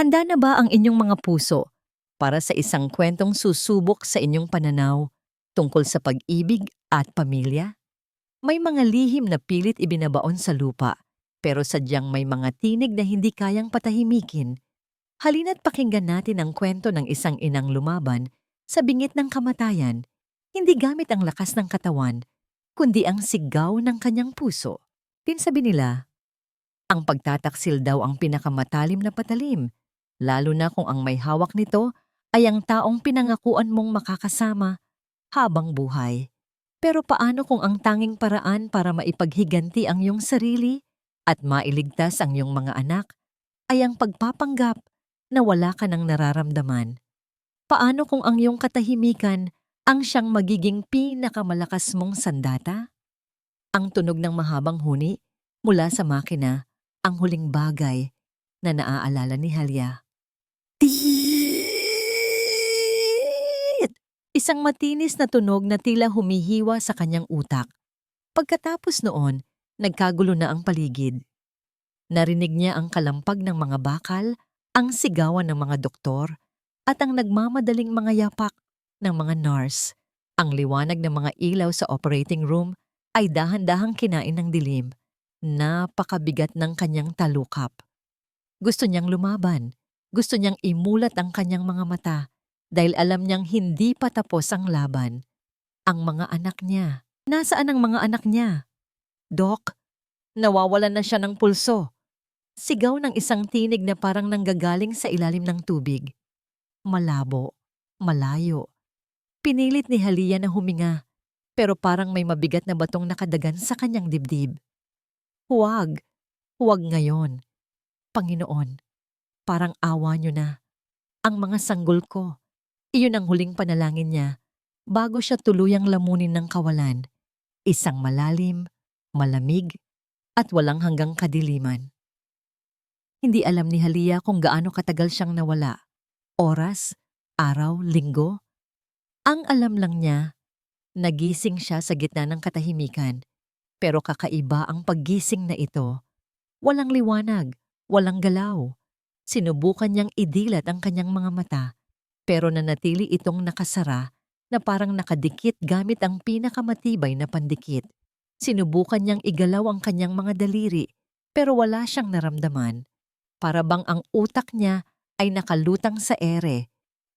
Handa na ba ang inyong mga puso para sa isang kwentong susubok sa inyong pananaw tungkol sa pag-ibig at pamilya? May mga lihim na pilit ibinabaon sa lupa, pero sadyang may mga tinig na hindi kayang patahimikin. Halina't pakinggan natin ang kwento ng isang inang lumaban sa bingit ng kamatayan, hindi gamit ang lakas ng katawan, kundi ang sigaw ng kanyang puso. Tinsabi nila, ang pagtataksil daw ang pinakamatalim na patalim, lalo na kung ang may hawak nito ay ang taong pinangakuan mong makakasama habang buhay. Pero paano kung ang tanging paraan para maipaghiganti ang iyong sarili at mailigtas ang iyong mga anak ay ang pagpapanggap na wala ka ng nararamdaman? Paano kung ang iyong katahimikan ang siyang magiging pinakamalakas mong sandata? Ang tunog ng mahabang huni mula sa makina, ang huling bagay na naaalala ni Halia. Tiit! Isang matinis na tunog na tila humihiwa sa kanyang utak. Pagkatapos noon, nagkagulo na ang paligid. Narinig niya ang kalampag ng mga bakal, ang sigawan ng mga doktor, at ang nagmamadaling mga yapak ng mga nurse. Ang liwanag ng mga ilaw sa operating room ay dahan-dahang kinain ng dilim. Napakabigat ng kanyang talukap. Gusto niyang lumaban. Gusto niyang imulat ang kanyang mga mata dahil alam niyang hindi pa tapos ang laban. Ang mga anak niya. Nasaan ang mga anak niya? Dok, nawawalan na siya ng pulso. Sigaw ng isang tinig na parang nanggagaling sa ilalim ng tubig. Malabo, malayo. Pinilit ni Halia na huminga, pero parang may mabigat na batong nakadagan sa kanyang dibdib. Huwag, huwag ngayon. Panginoon, parang awa niyo na. Ang mga sanggol ko. Iyon ang huling panalangin niya bago siya tuluyang lamunin ng kawalan. Isang malalim, malamig, at walang hanggang kadiliman. Hindi alam ni Halia kung gaano katagal siyang nawala. Oras, araw, linggo. Ang alam lang niya, nagising siya sa gitna ng katahimikan. Pero kakaiba ang paggising na ito. Walang liwanag, walang galaw. Sinubukan niyang idilat ang kanyang mga mata, pero nanatili itong nakasara na parang nakadikit gamit ang pinakamatibay na pandikit. Sinubukan niyang igalaw ang kanyang mga daliri, pero wala siyang naramdaman. Para bang ang utak niya ay nakalutang sa ere,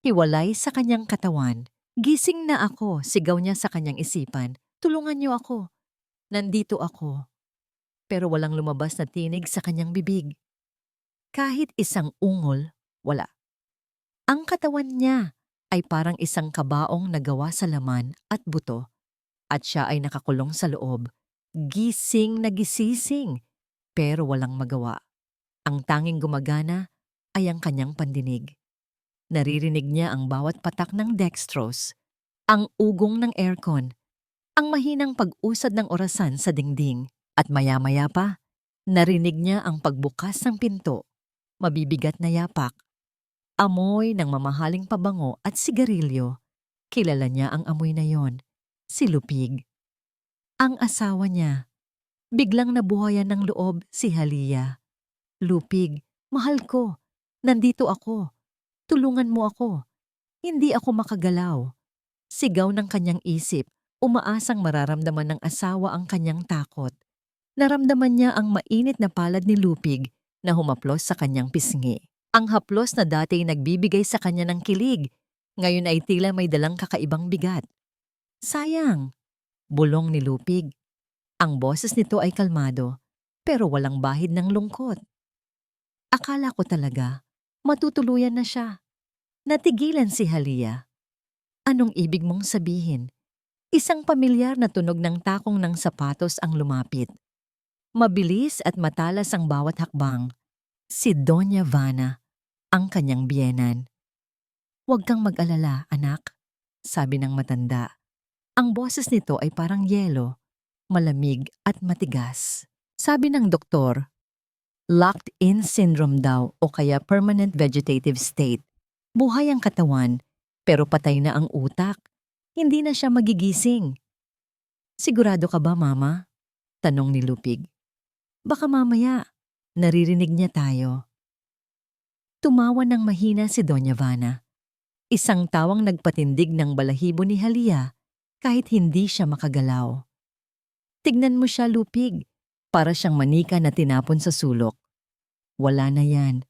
hiwalay sa kanyang katawan. Gising na ako, sigaw niya sa kanyang isipan. Tulungan niyo ako. Nandito ako. Pero walang lumabas na tinig sa kanyang bibig. Kahit isang ungol, wala. Ang katawan niya ay parang isang kabaong na gawa sa laman at buto, at siya ay nakakulong sa loob. Gising na gisising, pero walang magawa. Ang tanging gumagana ay ang kanyang pandinig. Naririnig niya ang bawat patak ng dextrose, ang ugong ng aircon, ang mahinang pag-usad ng orasan sa dingding, at maya-maya pa, narinig niya ang pagbukas ng pinto, mabibigat na yapak, amoy ng mamahaling pabango at sigarilyo. Kilala niya ang amoy na yon, si Lupig. Ang asawa niya. Biglang nabuhayan ng loob si Halia. Lupig, mahal ko. Nandito ako. Tulungan mo ako. Hindi ako makagalaw. Sigaw ng kanyang isip, umaasang mararamdaman ng asawa ang kanyang takot. Naramdaman niya ang mainit na palad ni Lupig na humaplos sa kanyang pisngi. Ang haplos na dati nagbibigay sa kanya ng kilig, ngayon ay tila may dalang kakaibang bigat. Sayang, bulong ni Lupig. Ang boses nito ay kalmado, pero walang bahid ng lungkot. Akala ko talaga, matutuluyan na siya. Natigilan si Halia. Anong ibig mong sabihin? Isang pamilyar na tunog ng takong ng sapatos ang lumapit. Mabilis at matalas ang bawat hakbang. Si Doña Vana, ang kanyang biyenan. Huwag kang mag-alala, anak, sabi ng matanda. Ang boses nito ay parang yelo, malamig at matigas. Sabi ng doktor, locked-in syndrome daw o kaya permanent vegetative state. Buhay ang katawan, pero patay na ang utak. Hindi na siya magigising. Sigurado ka ba, Mama? Tanong ni Lupig. Baka mamaya, naririnig niya tayo. Tumawa ng mahina si Doña Vana. Isang tawang nagpatindig ng balahibo ni Halia kahit hindi siya makagalaw. Tignan mo siya, Lupig. Para siyang manika na tinapon sa sulok. Wala na yan.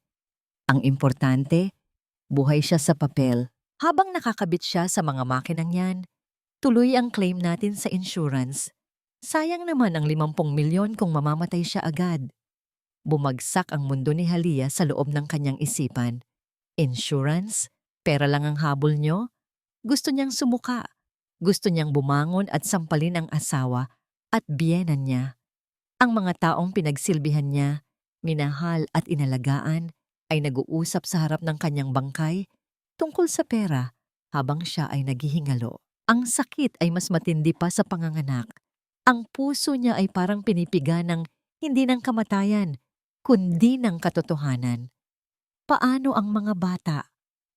Ang importante, buhay siya sa papel. Habang nakakabit siya sa mga makinang yan, tuloy ang claim natin sa insurance. Sayang naman ang 50 milyon kung mamamatay siya agad. Bumagsak ang mundo ni Halia sa loob ng kanyang isipan. Insurance? Pera lang ang habol nyo? Gusto niyang sumuka. Gusto niyang bumangon at sampalin ang asawa at biyenan niya. Ang mga taong pinagsilbihan niya, minahal at inalagaan ay nag-uusap sa harap ng kanyang bangkay tungkol sa pera habang siya ay naghihingalo. Ang sakit ay mas matindi pa sa panganganak. Ang puso niya ay parang pinipiga ng hindi ng kamatayan, kundi ng katotohanan. Paano ang mga bata?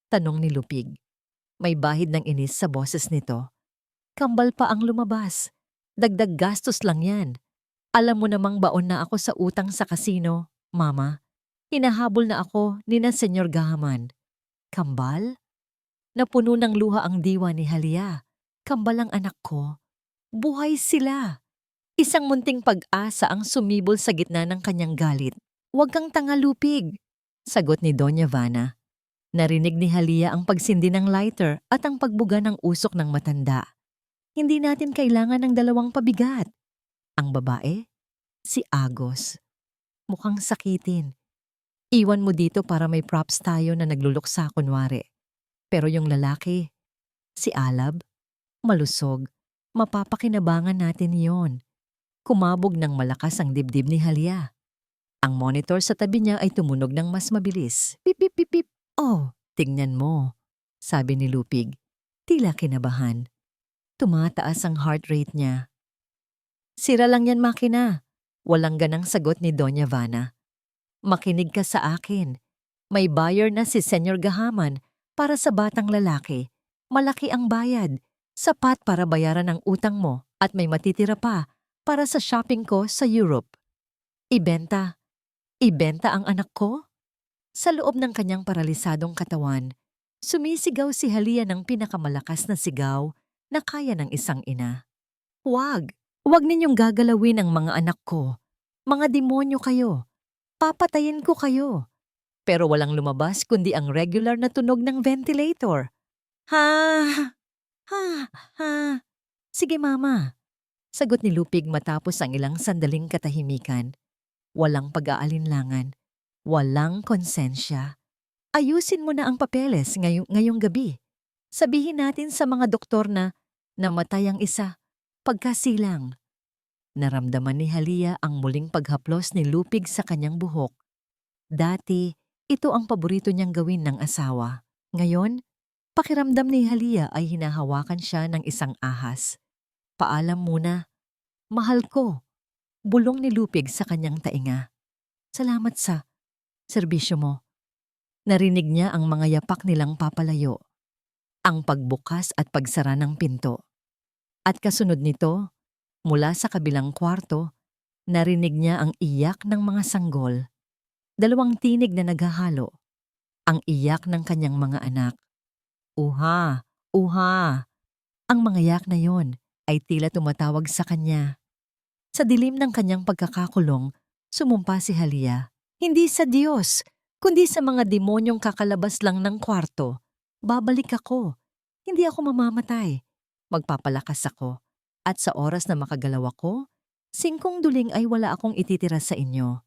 Tanong ni Lupig. May bahid ng inis sa boses nito. Kambal pa ang lumabas. Dagdag gastos lang yan. Alam mo namang baon na ako sa utang sa kasino, Mama. Hinahabol na ako ni na Senyor Gahaman. Kambal? Napuno ng luha ang diwa ni Halia. Kambal ang anak ko. Buhay sila. Isang munting pag-asa ang sumibol sa gitna ng kanyang galit. Huwag kang tanga, Lupig, sagot ni Doña Vana. Narinig ni Halia ang pagsindi ng lighter at ang pagbuga ng usok ng matanda. Hindi natin kailangan ng 2 pabigat. Ang babae? Si Agos. Mukhang sakitin. Iwan mo dito para may props tayo na nagluluksa kunwari. Pero yung lalaki, si Alab, malusog, mapapakinabangan natin yon. Kumabog ng malakas ang dibdib ni Halia. Ang monitor sa tabi niya ay tumunog ng mas mabilis. Pip, pip, pip, pip. Oh, tingnan mo, sabi ni Lupig. Tila kinabahan. Tumataas ang heart rate niya. Sira lang yan, makina. Walang ganang sagot ni Doña Vana. Makinig ka sa akin. May buyer na si Senyor Gahaman para sa batang lalaki. Malaki ang bayad. Sapat para bayaran ang utang mo at may matitira pa para sa shopping ko sa Europe. Ibenta. Ibenta ang anak ko? Sa loob ng kanyang paralisadong katawan, sumisigaw si Halia ng pinakamalakas na sigaw na kaya ng isang ina. Huwag! Huwag ninyong gagalawin ang mga anak ko. Mga demonyo kayo. Papatayin ko kayo. Pero walang lumabas kundi ang regular na tunog ng ventilator. Ha! Ha! Ha! Sige, Mama. Sagot ni Lupig matapos ang ilang sandaling katahimikan. Walang pag-aalinlangan. Walang konsensya. Ayusin mo na ang papeles ngayong gabi. Sabihin natin sa mga doktor na namatay ang isa, pagkasilang. Naramdaman ni Halia ang muling paghaplos ni Lupig sa kanyang buhok. Dati, ito ang paborito niyang gawin ng asawa. Ngayon, pakiramdam ni Halia ay hinahawakan siya ng isang ahas. Paalam muna. Mahal ko. Bulong ni Lupig sa kanyang tainga. Salamat sa serbisyo mo. Narinig niya ang mga yapak nilang papalayo. Ang pagbukas at pagsara ng pinto. At kasunod nito, mula sa kabilang kwarto, narinig niya ang iyak ng mga sanggol. 2 tinig na naghahalo. Ang iyak ng kanyang mga anak. Uha! Uha! Ang mga yak na yon ay tila tumatawag sa kanya. Sa dilim ng kanyang pagkakakulong, sumumpa si Halia. Hindi sa Diyos, kundi sa mga demonyong kakalabas lang ng kwarto. Babalik ako. Hindi ako mamamatay. Magpapalakas ako. At sa oras na makagalaw ako, 5 duling ay wala akong ititira sa inyo.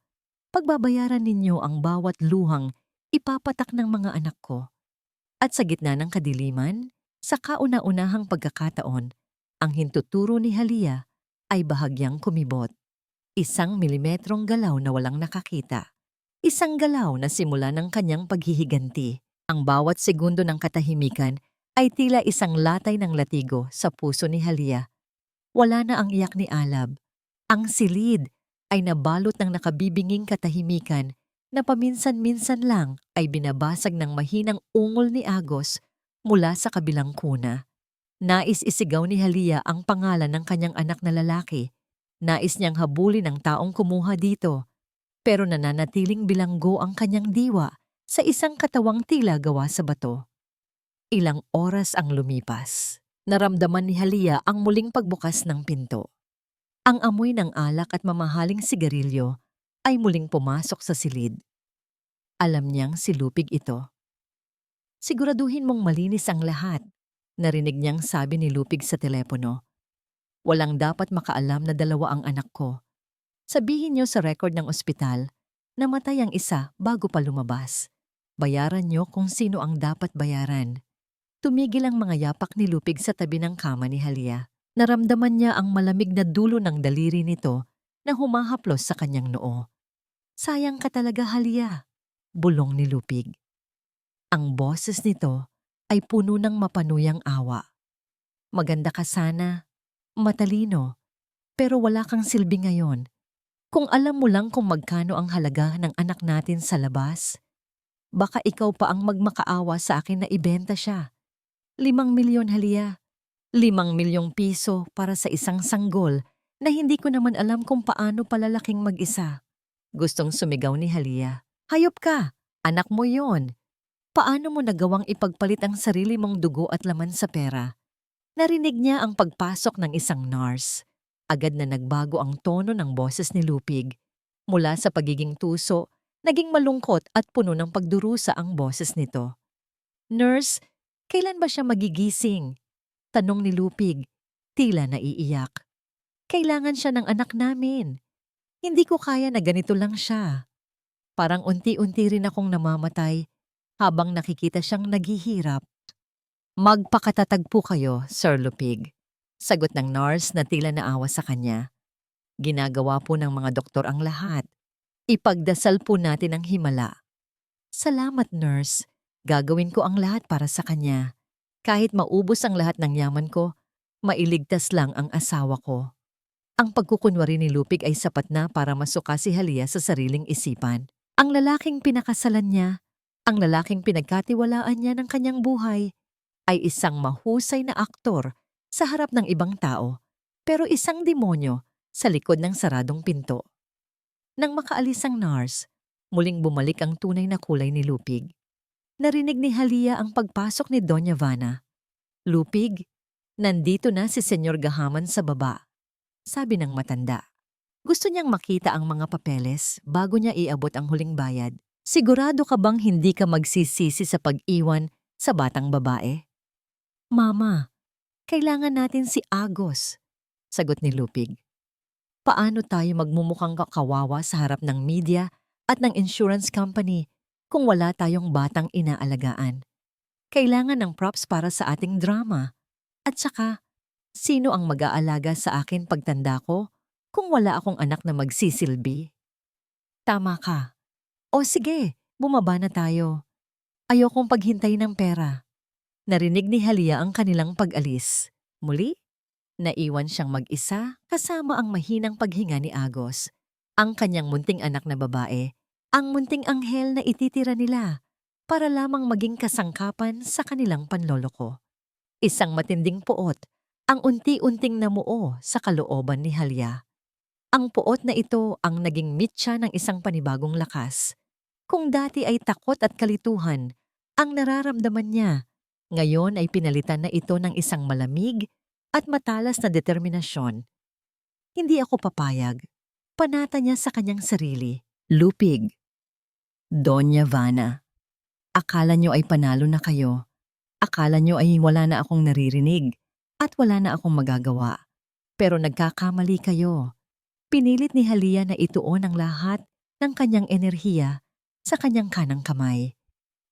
Pagbabayaran ninyo ang bawat luhang ipapatak ng mga anak ko. At sa gitna ng kadiliman, sa kauna-unahang pagkakataon, ang hintuturo ni Halia ay bahagyang kumibot. 1 milimetrong galaw na walang nakakita. 1 galaw na simula ng kanyang paghihiganti. Ang bawat segundo ng katahimikan ay tila isang latay ng latigo sa puso ni Halia. Wala na ang iyak ni Alab. Ang silid ay nabalot ng nakabibinging katahimikan na paminsan-minsan lang ay binabasag ng mahinang ungol ni Agos mula sa kabilang kuna. Nais isigaw ni Halia ang pangalan ng kanyang anak na lalaki. Nais niyang habulin ang taong kumuha dito. Pero nananatiling bilanggo ang kanyang diwa sa isang katawang tila gawa sa bato. Ilang oras ang lumipas. Naramdaman ni Halia ang muling pagbukas ng pinto. Ang amoy ng alak at mamahaling sigarilyo ay muling pumasok sa silid. Alam niyang si Lupig ito. Siguraduhin mong malinis ang lahat, narinig niyang sabi ni Lupig sa telepono. Walang dapat makaalam na dalawa ang anak ko. Sabihin niyo sa record ng ospital, namatay ang isa bago pa lumabas. Bayaran niyo kung sino ang dapat bayaran. Tumigil ang mga yapak ni Lupig sa tabi ng kama ni Halia. Naramdaman niya ang malamig na dulo ng daliri nito na humahaplos sa kanyang noo. Sayang ka talaga, Halia, bulong ni Lupig. Ang boses nito ay puno ng mapanuyang awa. Maganda ka sana, matalino, pero wala kang silbi ngayon. Kung alam mo lang kung magkano ang halaga ng anak natin sa labas, baka ikaw pa ang magmakaawa sa akin na ibenta siya. 5 milyon, Halia. 5 milyong piso para sa isang sanggol na hindi ko naman alam kung paano palalaking mag-isa. Gustong sumigaw ni Halia. Hayop ka! Anak mo yon. Paano mo nagawang ipagpalit ang sarili mong dugo at laman sa pera? Narinig niya ang pagpasok ng isang nurse. Agad na nagbago ang tono ng boses ni Lupig. Mula sa pagiging tuso, naging malungkot at puno ng pagdurusa ang boses nito. Nurse, kailan ba siya magigising? Tanong ni Lupig, tila naiiyak. Kailangan siya ng anak namin. Hindi ko kaya na ganito lang siya. Parang unti-unti rin akong namamatay habang nakikita siyang naghihirap. Magpakatatag po kayo, Sir Lupig. Sagot ng nurse na tila naawa sa kanya. Ginagawa po ng mga doktor ang lahat. Ipagdasal po natin ang himala. Salamat, nurse. Gagawin ko ang lahat para sa kanya. Kahit maubos ang lahat ng yaman ko, mailigtas lang ang asawa ko. Ang pagkukunwari ni Lupig ay sapat na para masuka si Halia sa sariling isipan. Ang lalaking pinakasalan niya, ang lalaking pinagkatiwalaan niya ng kanyang buhay, ay isang mahusay na aktor sa harap ng ibang tao, pero isang demonyo sa likod ng saradong pinto. Nang makaalis ang nurse, muling bumalik ang tunay na kulay ni Lupig. Narinig ni Halia ang pagpasok ni Doña Vana. Lupig, nandito na si Senyor Gahaman sa baba, sabi ng matanda. Gusto niyang makita ang mga papeles bago niya iabot ang huling bayad. Sigurado ka bang hindi ka magsisisi sa pag-iwan sa batang babae? Mama, kailangan natin si Agos, sagot ni Lupig. Paano tayo magmumukhang kawawa sa harap ng media at ng insurance company kung wala tayong batang inaalagaan? Kailangan ng props para sa ating drama. At saka, sino ang mag-aalaga sa akin pagtanda ko kung wala akong anak na magsisilbi? Tama ka. O sige, bumaba na tayo. Ayokong paghintay ng pera. Narinig ni Halia ang kanilang pag-alis. Muli, naiwan siyang mag-isa kasama ang mahinang paghinga ni Agos, ang kanyang munting anak na babae, ang munting anghel na ititira nila para lamang maging kasangkapan sa kanilang panloloko. Isang matinding puot ang unti-unting namuo sa kalooban ni Halia. Ang puot na ito ang naging mitya ng isang panibagong lakas. Kung dati ay takot at kalituhan ang nararamdaman niya, ngayon ay pinalitan na ito ng isang malamig at matalas na determinasyon. Hindi ako papayag. Panata niya sa kanyang sarili. Lupig. Doña Vana. Akala niyo ay panalo na kayo. Akala niyo ay wala na akong naririnig at wala na akong magagawa. Pero nagkakamali kayo. Pinilit ni Halia na ituon ang lahat ng kanyang enerhiya sa kanyang kanang kamay.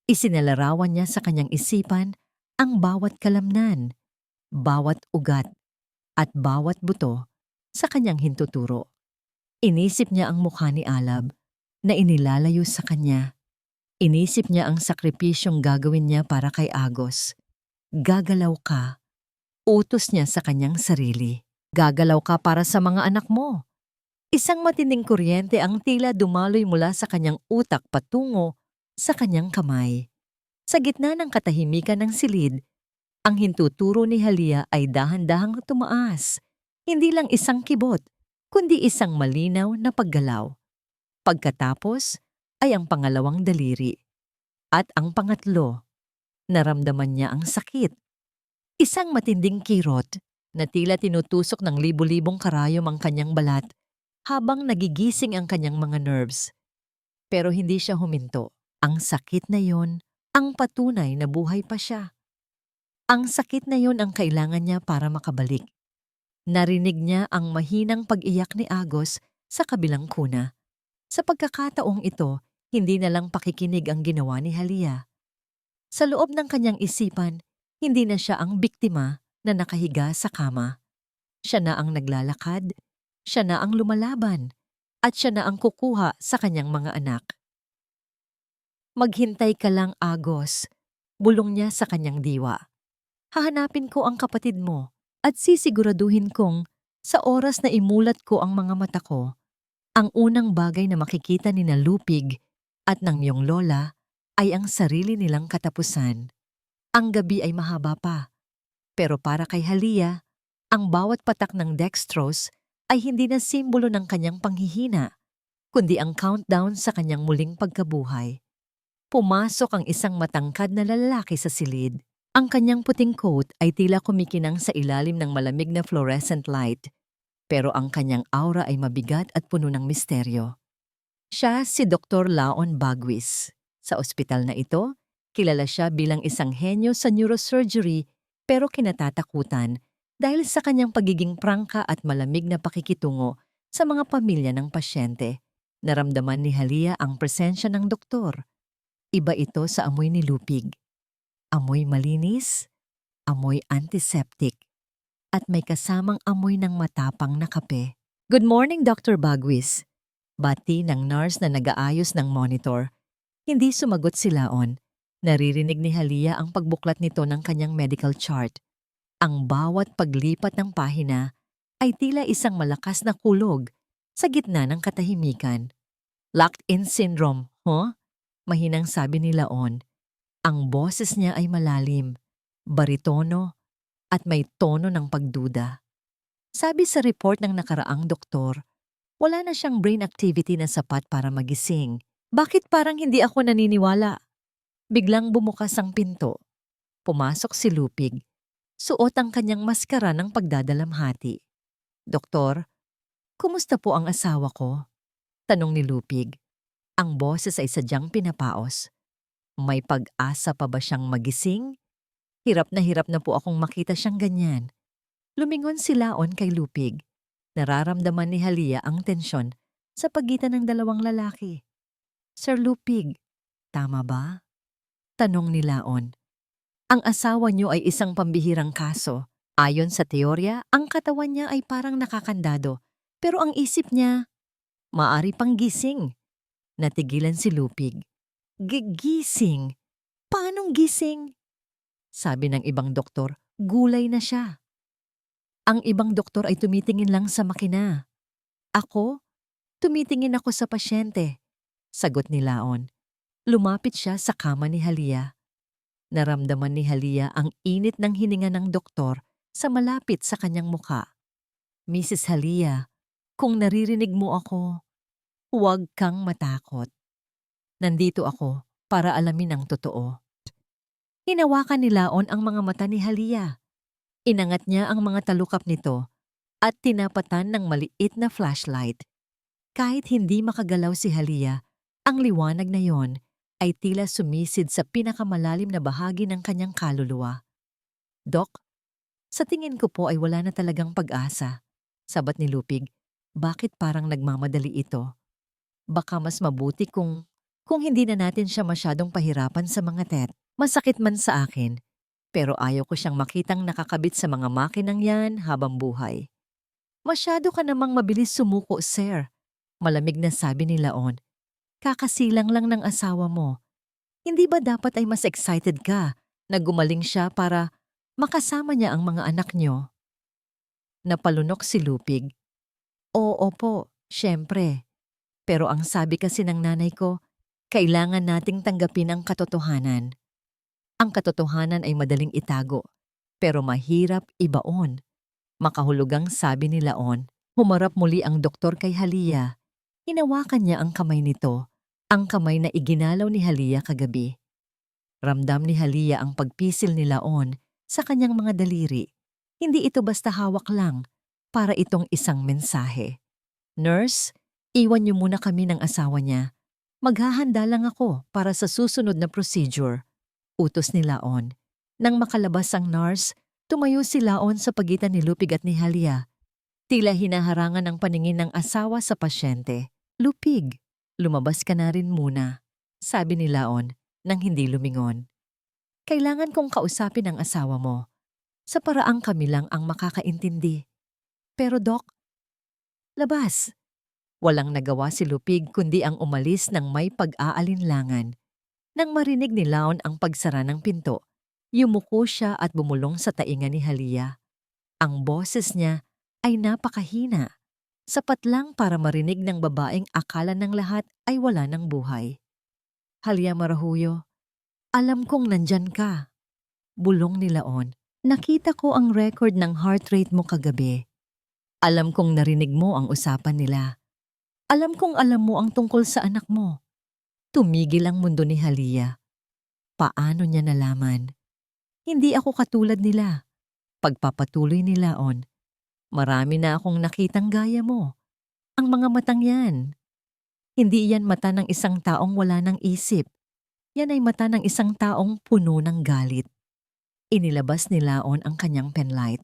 Isinalarawan niya sa kanyang isipan ang bawat kalamnan, bawat ugat, at bawat buto sa kanyang hintuturo. Inisip niya ang mukha ni Alab na inilalayo sa kanya. Inisip niya ang sakripisyong gagawin niya para kay Agos. Gagalaw ka. Utos niya sa kanyang sarili. Gagalaw ka para sa mga anak mo. Isang matinding kuryente ang tila dumaloy mula sa kanyang utak patungo sa kanyang kamay. Sa gitna ng katahimikan ng silid, ang hintuturo ni Halia ay dahan-dahang tumaas. Hindi lang isang kibot, kundi isang malinaw na paggalaw. Pagkatapos ay ang pangalawang daliri. At ang pangatlo, naramdaman niya ang sakit. Isang matinding kirot na tila tinutusok ng libu-libong karayom ang kanyang balat habang nagigising ang kanyang mga nerves. Pero hindi siya huminto. Ang sakit na yon ang patunay na buhay pa siya. Ang sakit na yon ang kailangan niya para makabalik. Narinig niya ang mahinang pag-iyak ni Agos sa kabilang kuna. Sa pagkakataong ito, hindi na lang pakikinig ang ginawa ni Halia. Sa loob ng kanyang isipan, hindi na siya ang biktima na nakahiga sa kama. Siya na ang naglalakad, siya na ang lumalaban, at siya na ang kukuha sa kanyang mga anak. Maghintay ka lang, Agos, bulong niya sa kanyang diwa. Hahanapin ko ang kapatid mo at sisiguraduhin kong sa oras na imulat ko ang mga mata ko, ang unang bagay na makikita ni na Lupig at ng iyong lola ay ang sarili nilang katapusan. Ang gabi ay mahaba pa, pero para kay Halia, ang bawat patak ng dextrose ay hindi na simbolo ng kanyang panghihina, kundi ang countdown sa kanyang muling pagkabuhay. Pumasok ang isang matangkad na lalaki sa silid. Ang kanyang puting coat ay tila kumikinang sa ilalim ng malamig na fluorescent light, pero ang kanyang aura ay mabigat at puno ng misteryo. Siya si Dr. Laon Bagwis. Sa ospital na ito, kilala siya bilang isang henyo sa neurosurgery pero kinatatakutan dahil sa kanyang pagiging prangka at malamig na pakikitungo sa mga pamilya ng pasyente. Naramdaman ni Halia ang presensya ng doktor. Iba ito sa amoy ni Lupig. Amoy malinis, amoy antiseptic, at may kasamang amoy ng matapang na kape. Good morning, Dr. Bagwis. Bati ng nurse na nag-aayos ng monitor. Hindi sumagot si Laon. Naririnig ni Halia ang pagbuklat nito ng kanyang medical chart. Ang bawat paglipat ng pahina ay tila isang malakas na kulog sa gitna ng katahimikan. Locked-in syndrome, huh? Mahinang sabi ni Laon. Ang boses niya ay malalim, baritono, at may tono ng pagduda. Sabi sa report ng nakaraang doktor, wala na siyang brain activity na sapat para magising. Bakit parang hindi ako naniniwala? Biglang bumukas ang pinto. Pumasok si Lupig. Suot ang kanyang maskara ng pagdadalamhati. Doktor, kumusta po ang asawa ko? Tanong ni Lupig. Ang boses ay sadyang pinapaos. May pag-asa pa ba siyang magising? Hirap na po akong makita siyang ganyan. Lumingon si Laon kay Lupig. Nararamdaman ni Halia ang tensyon sa pagitan ng dalawang lalaki. Sir Lupig, tama ba? Tanong ni Laon. Ang asawa niyo ay isang pambihirang kaso. Ayon sa teorya, ang katawan niya ay parang nakakandado. Pero ang isip niya, maari pang gising. Natigilan si Lupig. Gigising? Paanong gising? Sabi ng ibang doktor, gulay na siya. Ang ibang doktor ay tumitingin lang sa makina. Ako? Tumitingin ako sa pasyente. Sagot ni Laon. Lumapit siya sa kama ni Halia. Naramdaman ni Halia ang init ng hininga ng doktor sa malapit sa kanyang muka. Mrs. Halia, kung naririnig mo ako, huwag kang matakot. Nandito ako para alamin ang totoo. Hinawakan ni Laon ang mga mata ni Halia. Inangat niya ang mga talukap nito at tinapatan ng maliit na flashlight. Kahit hindi makagalaw si Halia, ang liwanag na yon ay tila sumisid sa pinakamalalim na bahagi ng kanyang kaluluwa. Dok, sa tingin ko po ay wala na talagang pag-asa. Sabat ni Lupig, bakit parang nagmamadali ito? Baka mas mabuti kung hindi na natin siya masyadong pahirapan sa mga tet. Masakit man sa akin, pero ayaw ko siyang makitang nakakabit sa mga makinang yan habang buhay. Masyado ka namang mabilis sumuko, sir. Malamig na sabi ni Laon. Kakasilang lang ng asawa mo. Hindi ba dapat ay mas excited ka na gumaling siya para makasama niya ang mga anak niyo? Napalunok si Lupig. Oo po, syempre. Pero ang sabi kasi ng nanay ko, kailangan nating tanggapin ang katotohanan. Ang katotohanan ay madaling itago, pero mahirap ibaon. Makahulugang sabi ni Laon. Humarap muli ang doktor kay Halia. Hinawakan niya ang kamay nito, ang kamay na iginalaw ni Halia kagabi. Ramdam ni Halia ang pagpisil ni Laon sa kanyang mga daliri. Hindi ito basta hawak lang, para itong isang mensahe. Nurse, iwan niyo muna kami ng asawa niya. Maghahanda lang ako para sa susunod na procedure. Utos ni Laon. Nang makalabas ang nurse, tumayo si Laon sa pagitan ni Lupig at ni Halia. Tila hinaharangan ang paningin ng asawa sa pasyente. Lupig, lumabas ka na rin muna, sabi ni Laon nang hindi lumingon. Kailangan kong kausapin ang asawa mo. Sa paraang kami lang ang makakaintindi. Pero Dok, labas. Walang nagawa si Lupig kundi ang umalis ng may pag-aalinlangan. Nang marinig ni Laon ang pagsara ng pinto, yumuko siya at bumulong sa tainga ni Halia. Ang boses niya ay napakahina, sapat lang para marinig ng babaeng akala ng lahat ay wala ng buhay. Halia Marahuyo, alam kong nandyan ka. Bulong ni Laon. Nakita ko ang record ng heart rate mo kagabi. Alam kong narinig mo ang usapan nila. Alam kong alam mo ang tungkol sa anak mo. Tumigil ang mundo ni Halia. Paano niya nalaman? Hindi ako katulad nila. Pagpapatuloy ni Laon. Marami na akong nakitang gaya mo. Ang mga matang yan. Hindi yan mata ng isang taong wala ng isip. Yan ay mata ng isang taong puno ng galit. Inilabas ni Laon ang kanyang penlight.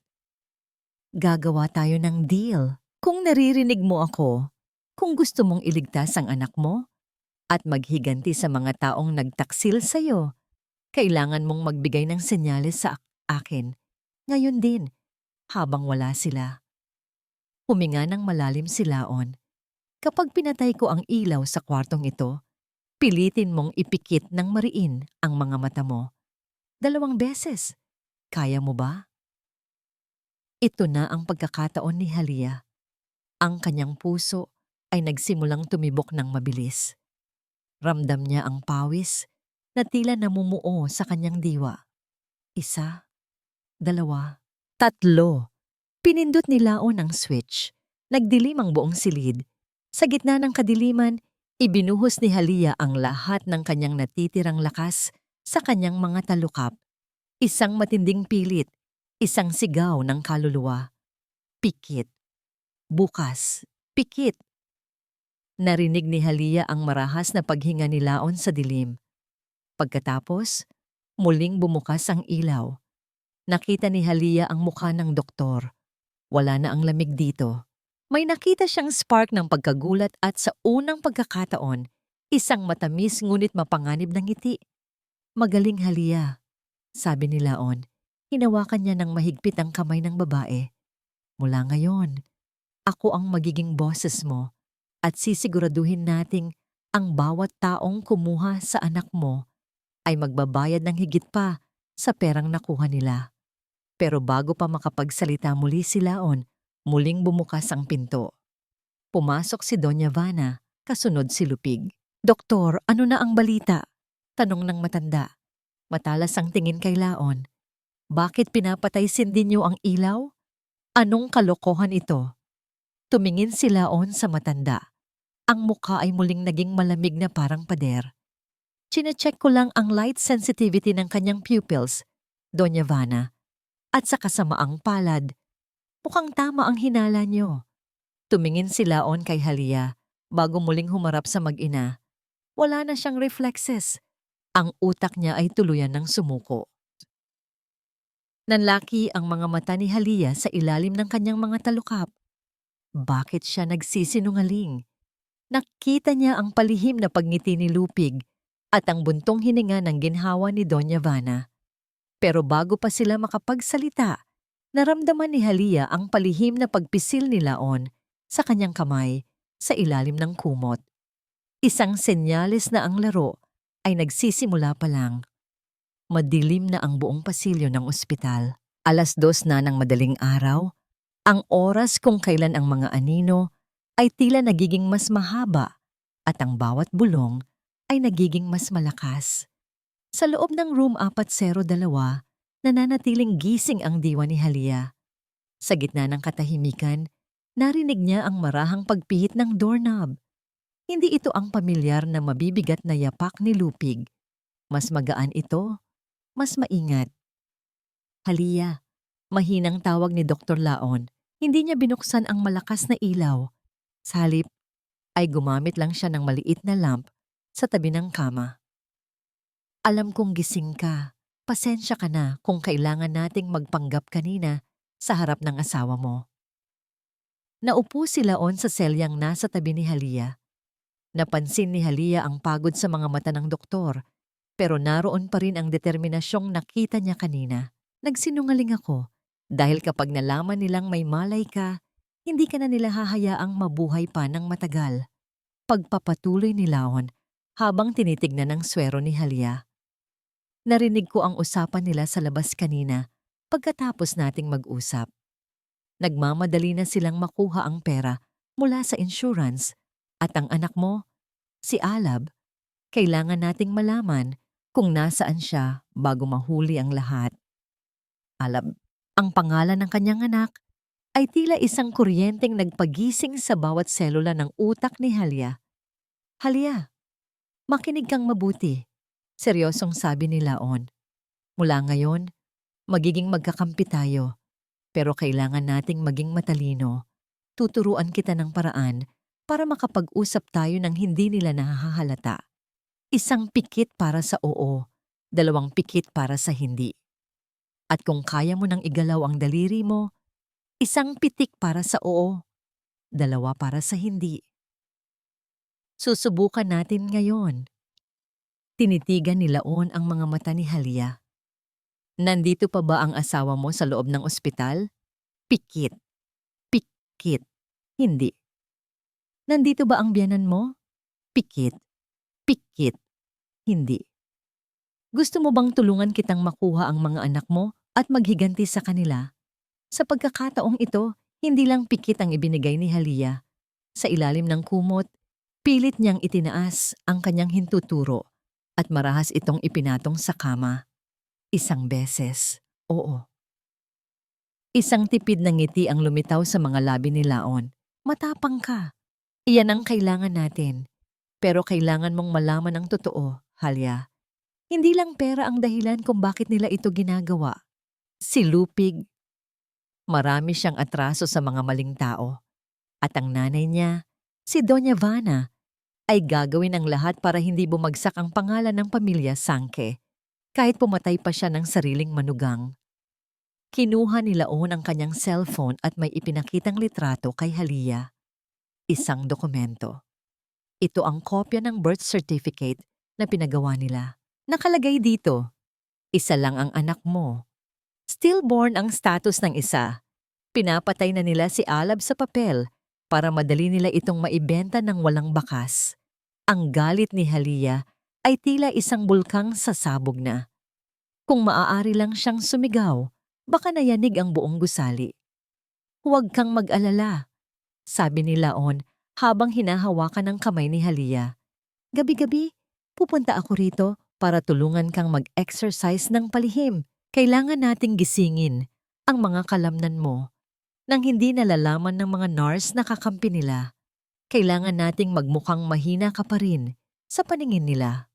Gagawa tayo ng deal. Kung naririnig mo ako, kung gusto mong iligtas ang anak mo at maghiganti sa mga taong nagtaksil sa'yo, kailangan mong magbigay ng senyales sa akin. Ngayon din, habang wala sila. Huminga ng malalim si Laon. Kapag pinatay ko ang ilaw sa kwartong ito, pilitin mong ipikit ng mariin ang mga mata mo. 2 beses. Kaya mo ba? Ito na ang pagkakataon ni Halia. Ang kanyang puso ay nagsimulang tumibok ng mabilis. Ramdam niya ang pawis na tila namumuo sa kanyang diwa. 1, 2, 3. Pinindot ni Laon ang switch. Nagdilim ang buong silid. Sa gitna ng kadiliman, ibinuhos ni Halia ang lahat ng kanyang natitirang lakas sa kanyang mga talukap. Isang matinding pilit, isang sigaw ng kaluluwa. Pikit. Bukas. Pikit. Narinig ni Halia ang marahas na paghinga ni Laon sa dilim. Pagkatapos, muling bumukas ang ilaw. Nakita ni Halia ang mukha ng doktor. Wala na ang lamig dito. May nakita siyang spark ng pagkagulat at sa unang pagkakataon, isang matamis ngunit mapanganib na ngiti. Magaling Halia, sabi ni Laon. Hinawakan niya ng mahigpit ang kamay ng babae. Mula ngayon, ako ang magiging boses mo at sisiguraduhin nating ang bawat taong kumuha sa anak mo ay magbabayad ng higit pa sa perang nakuha nila. Pero bago pa makapagsalita muli si Laon, muling bumukas ang pinto. Pumasok si Doña Vana, kasunod si Lupig. Doktor, ano na ang balita? Tanong ng matanda. Matalas ang tingin kay Laon. Bakit pinapatay sindi niyo ang ilaw? Anong kalokohan ito? Tumingin si Laon sa matanda. Ang mukha ay muling naging malamig na parang pader. Chinecheck ko lang ang light sensitivity ng kanyang pupils, Doña Vana. At sa kasamaang palad, mukhang tama ang hinala niyo. Tumingin si Laon kay Halia bago muling humarap sa mag-ina. Wala na siyang reflexes. Ang utak niya ay tuluyan ng sumuko. Nanlaki ang mga mata ni Halia sa ilalim ng kanyang mga talukap. Bakit siya nagsisinungaling? Nakita niya ang palihim na pagngiti ni Lupig at ang buntong hininga ng ginhawa ni Doña Vana. Pero bago pa sila makapagsalita, naramdaman ni Halia ang palihim na pagpisil ni Laon sa kanyang kamay sa ilalim ng kumot. Isang senyales na ang laro ay nagsisimula pa lang. Madilim na ang buong pasilyo ng ospital. 2:00 na ng madaling araw, ang oras kung kailan ang mga anino ay tila nagiging mas mahaba at ang bawat bulong ay nagiging mas malakas. Sa loob ng room 402, nananatiling gising ang diwa ni Halia. Sa gitna ng katahimikan, narinig niya ang marahang pagpihit ng doorknob. Hindi ito ang pamilyar na mabibigat na yapak ni Lupig. Mas magaan ito, mas maingat. Halia, mahinang tawag ni Dr. Laon. Hindi niya binuksan ang malakas na ilaw. Sa halip ay gumamit lang siya ng maliit na lamp sa tabi ng kama. Alam kong gising ka. Pasensya ka na kung kailangan nating magpanggap kanina sa harap ng asawa mo. Naupo si Laon sa selyang nasa tabi ni Halia. Napansin ni Halia ang pagod sa mga mata ng doktor, pero naroon pa rin ang determinasyong nakita niya kanina. Nagsinungaling ako dahil kapag nalaman nilang may malay ka, hindi ka na nila hahayaang mabuhay pa ng matagal. Pagpapatuloy ni Laon habang tinitignan ang swero ni Halia. Narinig ko ang usapan nila sa labas kanina pagkatapos nating mag-usap. Nagmamadali na silang makuha ang pera mula sa insurance at ang anak mo, si Alab, kailangan nating malaman kung nasaan siya bago mahuli ang lahat. Alab, ang pangalan ng kanyang anak ay tila isang kuryenteng nagpagising sa bawat selula ng utak ni Halia. Halia, makinig kang mabuti. Seryosong sabi ni Laon. Mula ngayon, magiging magkakampi tayo. Pero kailangan nating maging matalino. Tuturuan kita ng paraan para makapag-usap tayo ng hindi nila nahahalata. Isang pikit para sa oo, 2 pikit para sa hindi. At kung kaya mo nang igalaw ang daliri mo, 1 pitik para sa oo, 2 para sa hindi. Susubukan natin ngayon. Tinitigan ni Laon ang mga mata ni Halia. Nandito pa ba ang asawa mo sa loob ng ospital? Pikit. Pikit. Hindi. Nandito ba ang biyanan mo? Pikit. Pikit. Hindi. Gusto mo bang tulungan kitang makuha ang mga anak mo at maghiganti sa kanila? Sa pagkakataong ito, hindi lang pikit ang ibinigay ni Halia. Sa ilalim ng kumot, pilit niyang itinaas ang kanyang hintuturo at marahas itong ipinatong sa kama. 1 beses, oo. Isang tipid na ngiti ang lumitaw sa mga labi ni Laon. Matapang ka. Iyan ang kailangan natin. Pero kailangan mong malaman ang totoo, Halia. Hindi lang pera ang dahilan kung bakit nila ito ginagawa. Si Lupig, marami siyang atraso sa mga maling tao. At ang nanay niya, si Doña Vana, ay gagawin ang lahat para hindi bumagsak ang pangalan ng pamilya Sangke, kahit pumatay pa siya ng sariling manugang. Kinuha ni Laon ang kanyang cellphone at may ipinakitang litrato kay Halia. Isang dokumento. Ito ang kopya ng birth certificate na pinagawa nila. Nakalagay dito, 1 lang ang anak mo. Stillborn ang status ng isa. Pinapatay na nila si Alab sa papel para madali nila itong maibenta ng walang bakas. Ang galit ni Halia ay tila isang bulkang sasabog na. Kung maaari lang siyang sumigaw, baka nayanig ang buong gusali. Huwag kang mag-alala, sabi ni Laon habang hinahawakan ang kamay ni Halia. Gabi-gabi, pupunta ako rito para tulungan kang mag-exercise ng palihim. Kailangan nating gisingin ang mga kalamnan mo nang hindi nalalaman ng mga nurse na kakampi nila. Kailangan nating magmukhang mahina ka pa rin sa paningin nila.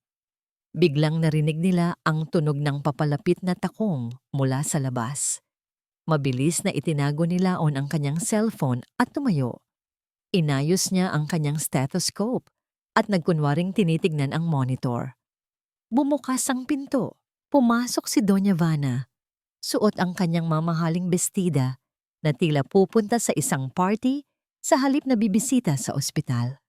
Biglang narinig nila ang tunog ng papalapit na takong mula sa labas. Mabilis na itinago ni Laon ang kanyang cellphone at tumayo. Inayos niya ang kanyang stethoscope at nagkunwaring tinitignan ang monitor. Bumukas ang pinto. Pumasok si Doña Vana. Suot ang kanyang mamahaling bestida na tila pupunta sa isang party sa halip na bibisita sa ospital.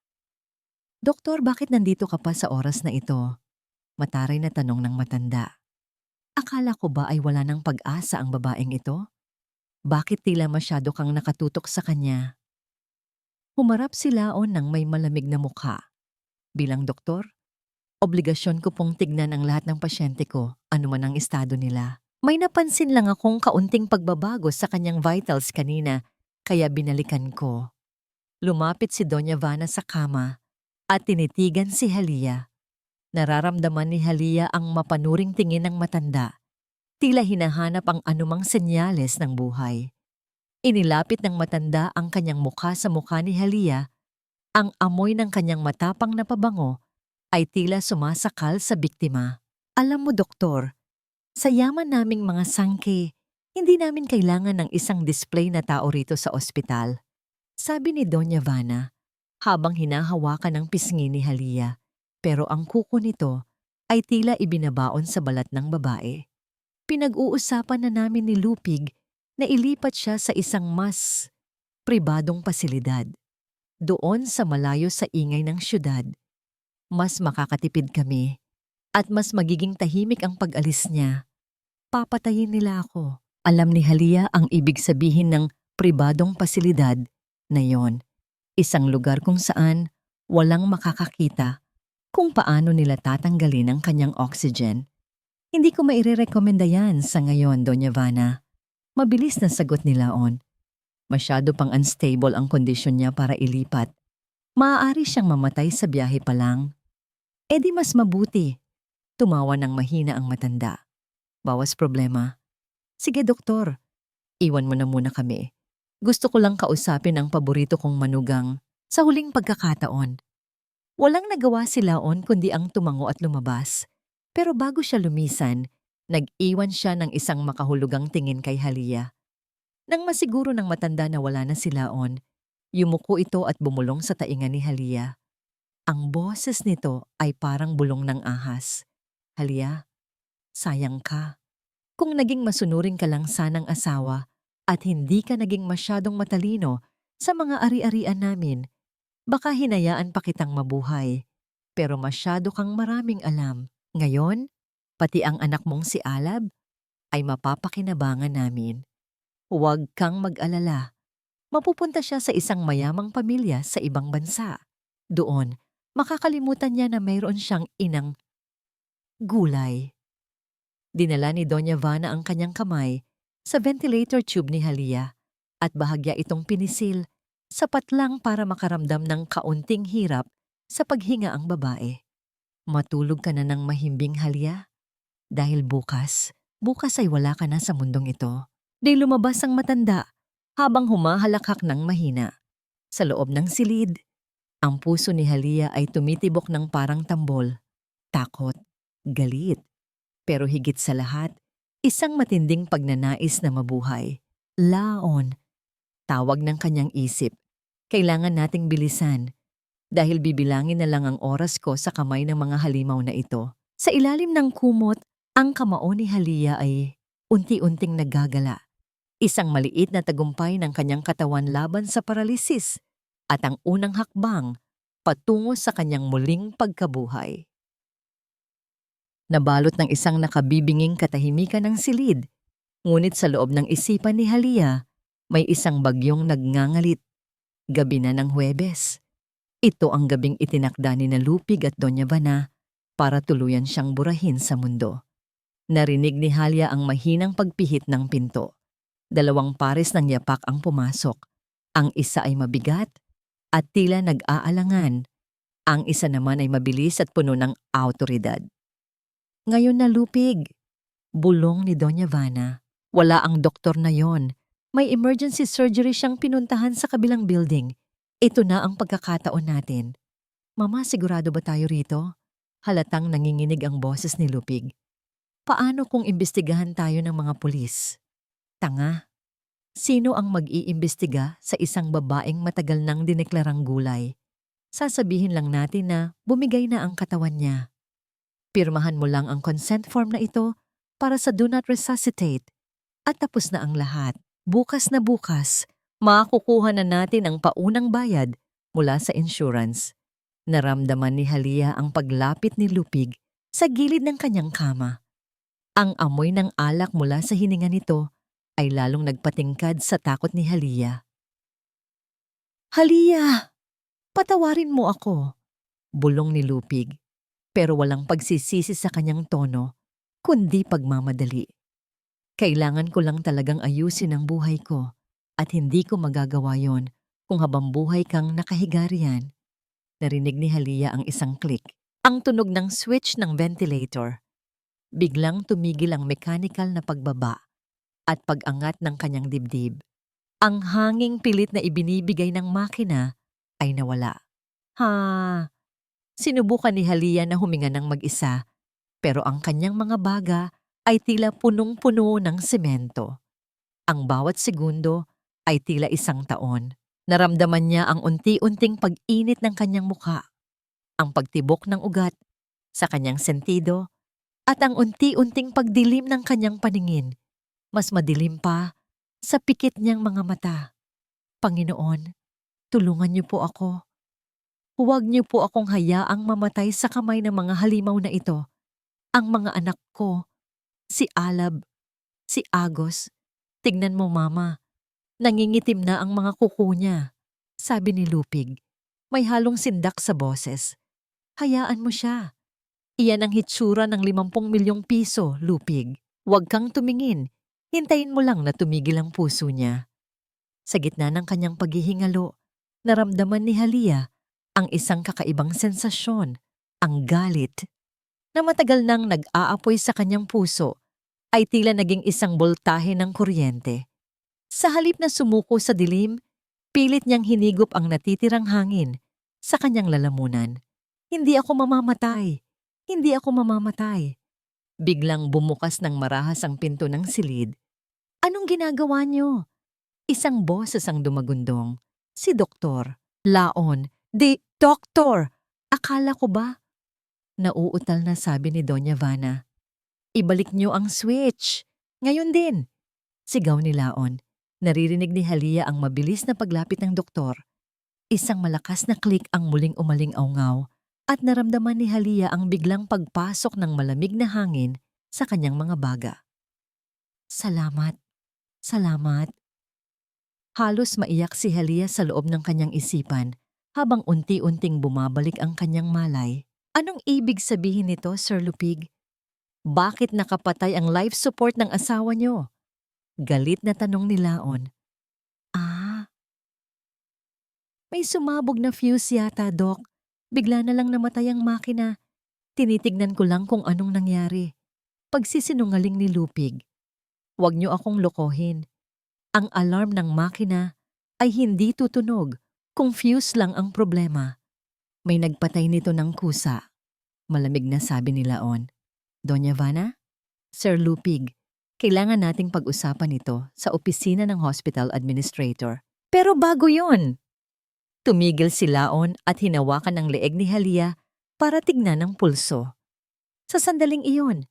Doktor, bakit nandito ka pa sa oras na ito? Mataray na tanong ng matanda. Akala ko ba ay wala ng pag-asa ang babaeng ito? Bakit tila masyado kang nakatutok sa kanya? Humarap si Laon ng may malamig na mukha. Bilang doktor, obligasyon ko pong tignan ang lahat ng pasyente ko, anuman ang estado nila. May napansin lang akong kaunting pagbabago sa kanyang vitals kanina, kaya binalikan ko. Lumapit si Doña Vana sa kama at tinitigan si Halia. Nararamdaman ni Halia ang mapanuring tingin ng matanda. Tila hinahanap ang anumang senyales ng buhay. Inilapit ng matanda ang kanyang mukha sa mukha ni Halia. Ang amoy ng kanyang matapang na pabango ay tila sumasakal sa biktima. Alam mo, doktor, sa yaman naming mga sangke, hindi namin kailangan ng isang display na tao rito sa ospital. Sabi ni Doña Vana habang hinahawakan ang pisngi ni Halia. Pero ang kuko nito ay tila ibinabaon sa balat ng babae. Pinag-uusapan na namin ni Lupig na ilipat siya sa isang mas pribadong pasilidad. Doon sa malayo sa ingay ng syudad, mas makakatipid kami at mas magiging tahimik ang pag-alis niya. Papatayin nila ako. Alam ni Halia ang ibig sabihin ng pribadong pasilidad na yon. Isang lugar kung saan walang makakakita kung paano nila tatanggalin ang kanyang oxygen. Hindi ko mairerekomenda yan sa ngayon, Doña Vana. Mabilis na sagot ni Laon. Masyado pang unstable ang kondisyon niya para ilipat. Maaari siyang mamatay sa biyahe pa lang. E di mas mabuti. Tumawa ng mahina ang matanda. Bawas problema. Sige, doktor. Iwan mo na muna kami. Gusto ko lang kausapin ang paborito kong manugang sa huling pagkakataon. Walang nagawa si Laon kundi ang tumango at lumabas. Pero bago siya lumisan, nag-iwan siya ng isang makahulugang tingin kay Halia. Nang masiguro ng matanda na wala na si Laon, yumuko ito at bumulong sa tainga ni Halia. Ang boses nito ay parang bulong ng ahas. Halia, sayang ka. Kung naging masunurin ka lang sanang asawa at hindi ka naging masyadong matalino sa mga ari-arian namin, baka hinayaan pa kitang mabuhay. Pero masyado kang maraming alam. Ngayon, pati ang anak mong si Alab ay mapapakinabangan namin. Huwag kang mag-alala. Mapupunta siya sa isang mayamang pamilya sa ibang bansa. Doon, makakalimutan niya na mayroon siyang inang gulay. Dinala ni Doña Vana ang kanyang kamay sa ventilator tube ni Halia at bahagya itong pinisil, sapat lang para makaramdam ng kaunting hirap sa paghinga ang babae. Matulog ka na ng mahimbing, Halia. Dahil bukas ay wala ka na sa mundong ito. Di lumabas ang matanda habang humahalakhak ng mahina. Sa loob ng silid, ang puso ni Halia ay tumitibok ng parang tambol. Takot, galit. Pero higit sa lahat, isang matinding pagnanais na mabuhay. Laon. Tawag ng kanyang isip. Kailangan nating bilisan. Dahil bibilangin na lang ang oras ko sa kamay ng mga halimaw na ito. Sa ilalim ng kumot, ang kamao ni Halia ay unti-unting naggagala. Isang maliit na tagumpay ng kanyang katawan laban sa paralisis at ang unang hakbang patungo sa kanyang muling pagkabuhay. Nabalot ng isang nakabibinging katahimikan ng silid, ngunit sa loob ng isipan ni Halia, may isang bagyong nagngangalit. Gabi na ng Huwebes. Ito ang gabing itinakda ni Lupig at Doña Vana para tuluyan siyang burahin sa mundo. Narinig ni Halia ang mahinang pagpihit ng pinto. 2 pares ng yapak ang pumasok. Ang isa ay mabigat at tila nag-aalangan. Ang isa naman ay mabilis at puno ng awtoridad. Ngayon na, Lupig, bulong ni Doña Vana. Wala ang doktor na yon. May emergency surgery siyang pinuntahan sa kabilang building. Ito na ang pagkakataon natin. Mama, sigurado ba tayo rito? Halatang nanginginig ang boses ni Lupig. Paano kung imbestigahan tayo ng mga pulis? Tanga. Sino ang mag-iimbestiga sa isang babaeng matagal nang dineklarang gulay? Sasabihin lang natin na bumigay na ang katawan niya. Pirmahan mo lang ang consent form na ito para sa do not resuscitate. At tapos na ang lahat. Bukas na bukas, makukuha na natin ang paunang bayad mula sa insurance. Naramdaman ni Halia ang paglapit ni Lupig sa gilid ng kanyang kama. Ang amoy ng alak mula sa hininga nito ay lalong nagpatingkad sa takot ni Halia. Halia! Patawarin mo ako! Bulong ni Lupig, pero walang pagsisisi sa kanyang tono, kundi pagmamadali. Kailangan ko lang talagang ayusin ang buhay ko at hindi ko magagawa yon kung habang buhay kang nakahiga riyan. Narinig ni Halia ang isang click, ang tunog ng switch ng ventilator. Biglang tumigil ang mechanical na pagbaba at pag-angat ng kanyang dibdib. Ang hanging pilit na ibinibigay ng makina ay nawala. Ha! Sinubukan ni Halia na huminga ng mag-isa, pero ang kanyang mga baga ay tila punong-puno ng semento. Ang bawat segundo ay tila isang taon. Naramdaman niya ang unti-unting pag-init ng kanyang muka, ang pagtibok ng ugat sa kanyang sentido, at ang unti-unting pagdilim ng kanyang paningin. Mas madilim pa sa pikit niyang mga mata. Panginoon, tulungan niyo po ako. Huwag niyo po akong hayaang mamatay sa kamay ng mga halimaw na ito. Ang mga anak ko, si Alab, si Agos. Tignan mo, Mama. Nangingitim na ang mga kuko niya, sabi ni Lupig. May halong sindak sa boses. Hayaan mo siya. Iyan ang hitsura ng 50 milyong piso, Lupig. Huwag kang tumingin. Hintayin mo lang na tumigil ang puso niya. Sa gitna ng kanyang paghihingalo, naramdaman ni Halia ang isang kakaibang sensasyon, ang galit, na matagal nang nag-aapoy sa kanyang puso ay tila naging isang boltahe ng kuryente. Sa halip na sumuko sa dilim, pilit niyang hinigop ang natitirang hangin sa kanyang lalamunan. Hindi ako mamamatay. Hindi ako mamamatay. Biglang bumukas ng marahas ang pinto ng silid. Anong ginagawa niyo? Isang boses ang dumagundong. Si Doktor. Laon. Doktor! Akala ko ba? Nauutal na sabi ni Doña Vana. Ibalik niyo ang switch. Ngayon din. Sigaw ni Laon. Naririnig ni Halia ang mabilis na paglapit ng doktor. Isang malakas na klik ang muling umaling-awngaw at naramdaman ni Halia ang biglang pagpasok ng malamig na hangin sa kanyang mga baga. Salamat. Salamat. Halos maiyak si Halia sa loob ng kanyang isipan habang unti-unting bumabalik ang kanyang malay. Anong ibig sabihin nito, Sir Lupig? Bakit nakapatay ang life support ng asawa niyo? Galit na tanong ni Laon. May sumabog na fuse yata, Doc. Bigla na lang namatay ang makina. Tinitignan ko lang kung anong nangyari. Pagsisinungaling ni Lupig. Huwag niyo akong lokohin. Ang alarm ng makina ay hindi tutunog kung fuse lang ang problema. May nagpatay nito ng kusa. Malamig na sabi ni Laon. Doña Vana? Sir Lupig, kailangan nating pag-usapan ito sa opisina ng hospital administrator. Pero bago yon, tumigil si Laon at hinawakan ang leeg ni Halia para tignan ang pulso. Sa sandaling iyon,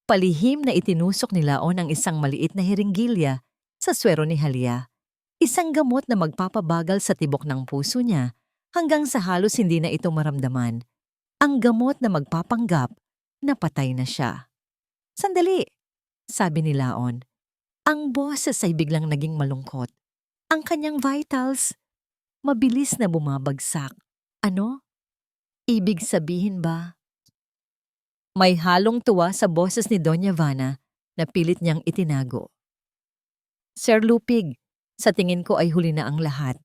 palihim na itinusok ni Laon ang isang maliit na hiringgilya sa swero ni Halia. Isang gamot na magpapabagal sa tibok ng puso niya hanggang sa halos hindi na ito maramdaman. Ang gamot na magpapanggap na patay na siya. Sandali, sabi ni Laon. Ang boses ay biglang naging malungkot. Ang kanyang vitals, mabilis na bumabagsak. Ano? Ibig sabihin ba? May halong tuwa sa boses ni Doña Vana na pilit niyang itinago. Sir Lupig, sa tingin ko ay huli na ang lahat.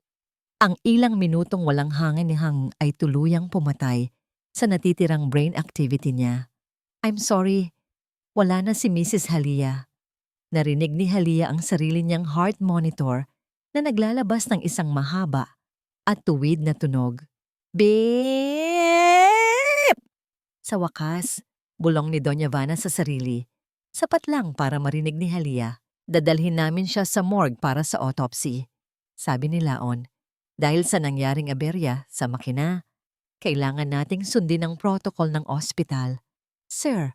Ang ilang minutong walang hangin ay tuluyang pumatay sa natitirang brain activity niya. I'm sorry, wala na si Mrs. Halia. Narinig ni Halia ang sarili niyang heart monitor na naglalabas ng isang mahaba at tuwid na tunog. Beep! Sa wakas, bulong ni Doña Vana sa sarili. Sapat lang para marinig ni Halia. Dadalhin namin siya sa morgue para sa autopsy. Sabi ni Laon, dahil sa nangyaring aberya sa makina, kailangan nating sundin ang protocol ng ospital. Sir,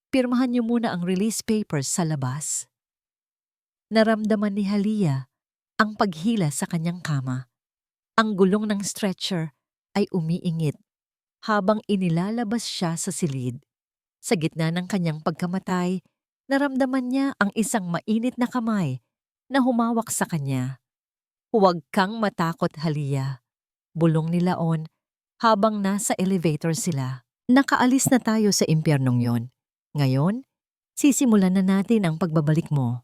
pirmahan niyo muna ang release papers sa labas. Naramdaman ni Halia ang paghila sa kanyang kama. Ang gulong ng stretcher ay umiingit habang inilalabas siya sa silid. Sa gitna ng kanyang pagkamatay, naramdaman niya ang isang mainit na kamay na humawak sa kanya. Huwag kang matakot, Halia, bulong ni Laon habang nasa elevator sila. Nakaalis na tayo sa impyernong yon. Ngayon, sisimulan na natin ang pagbabalik mo.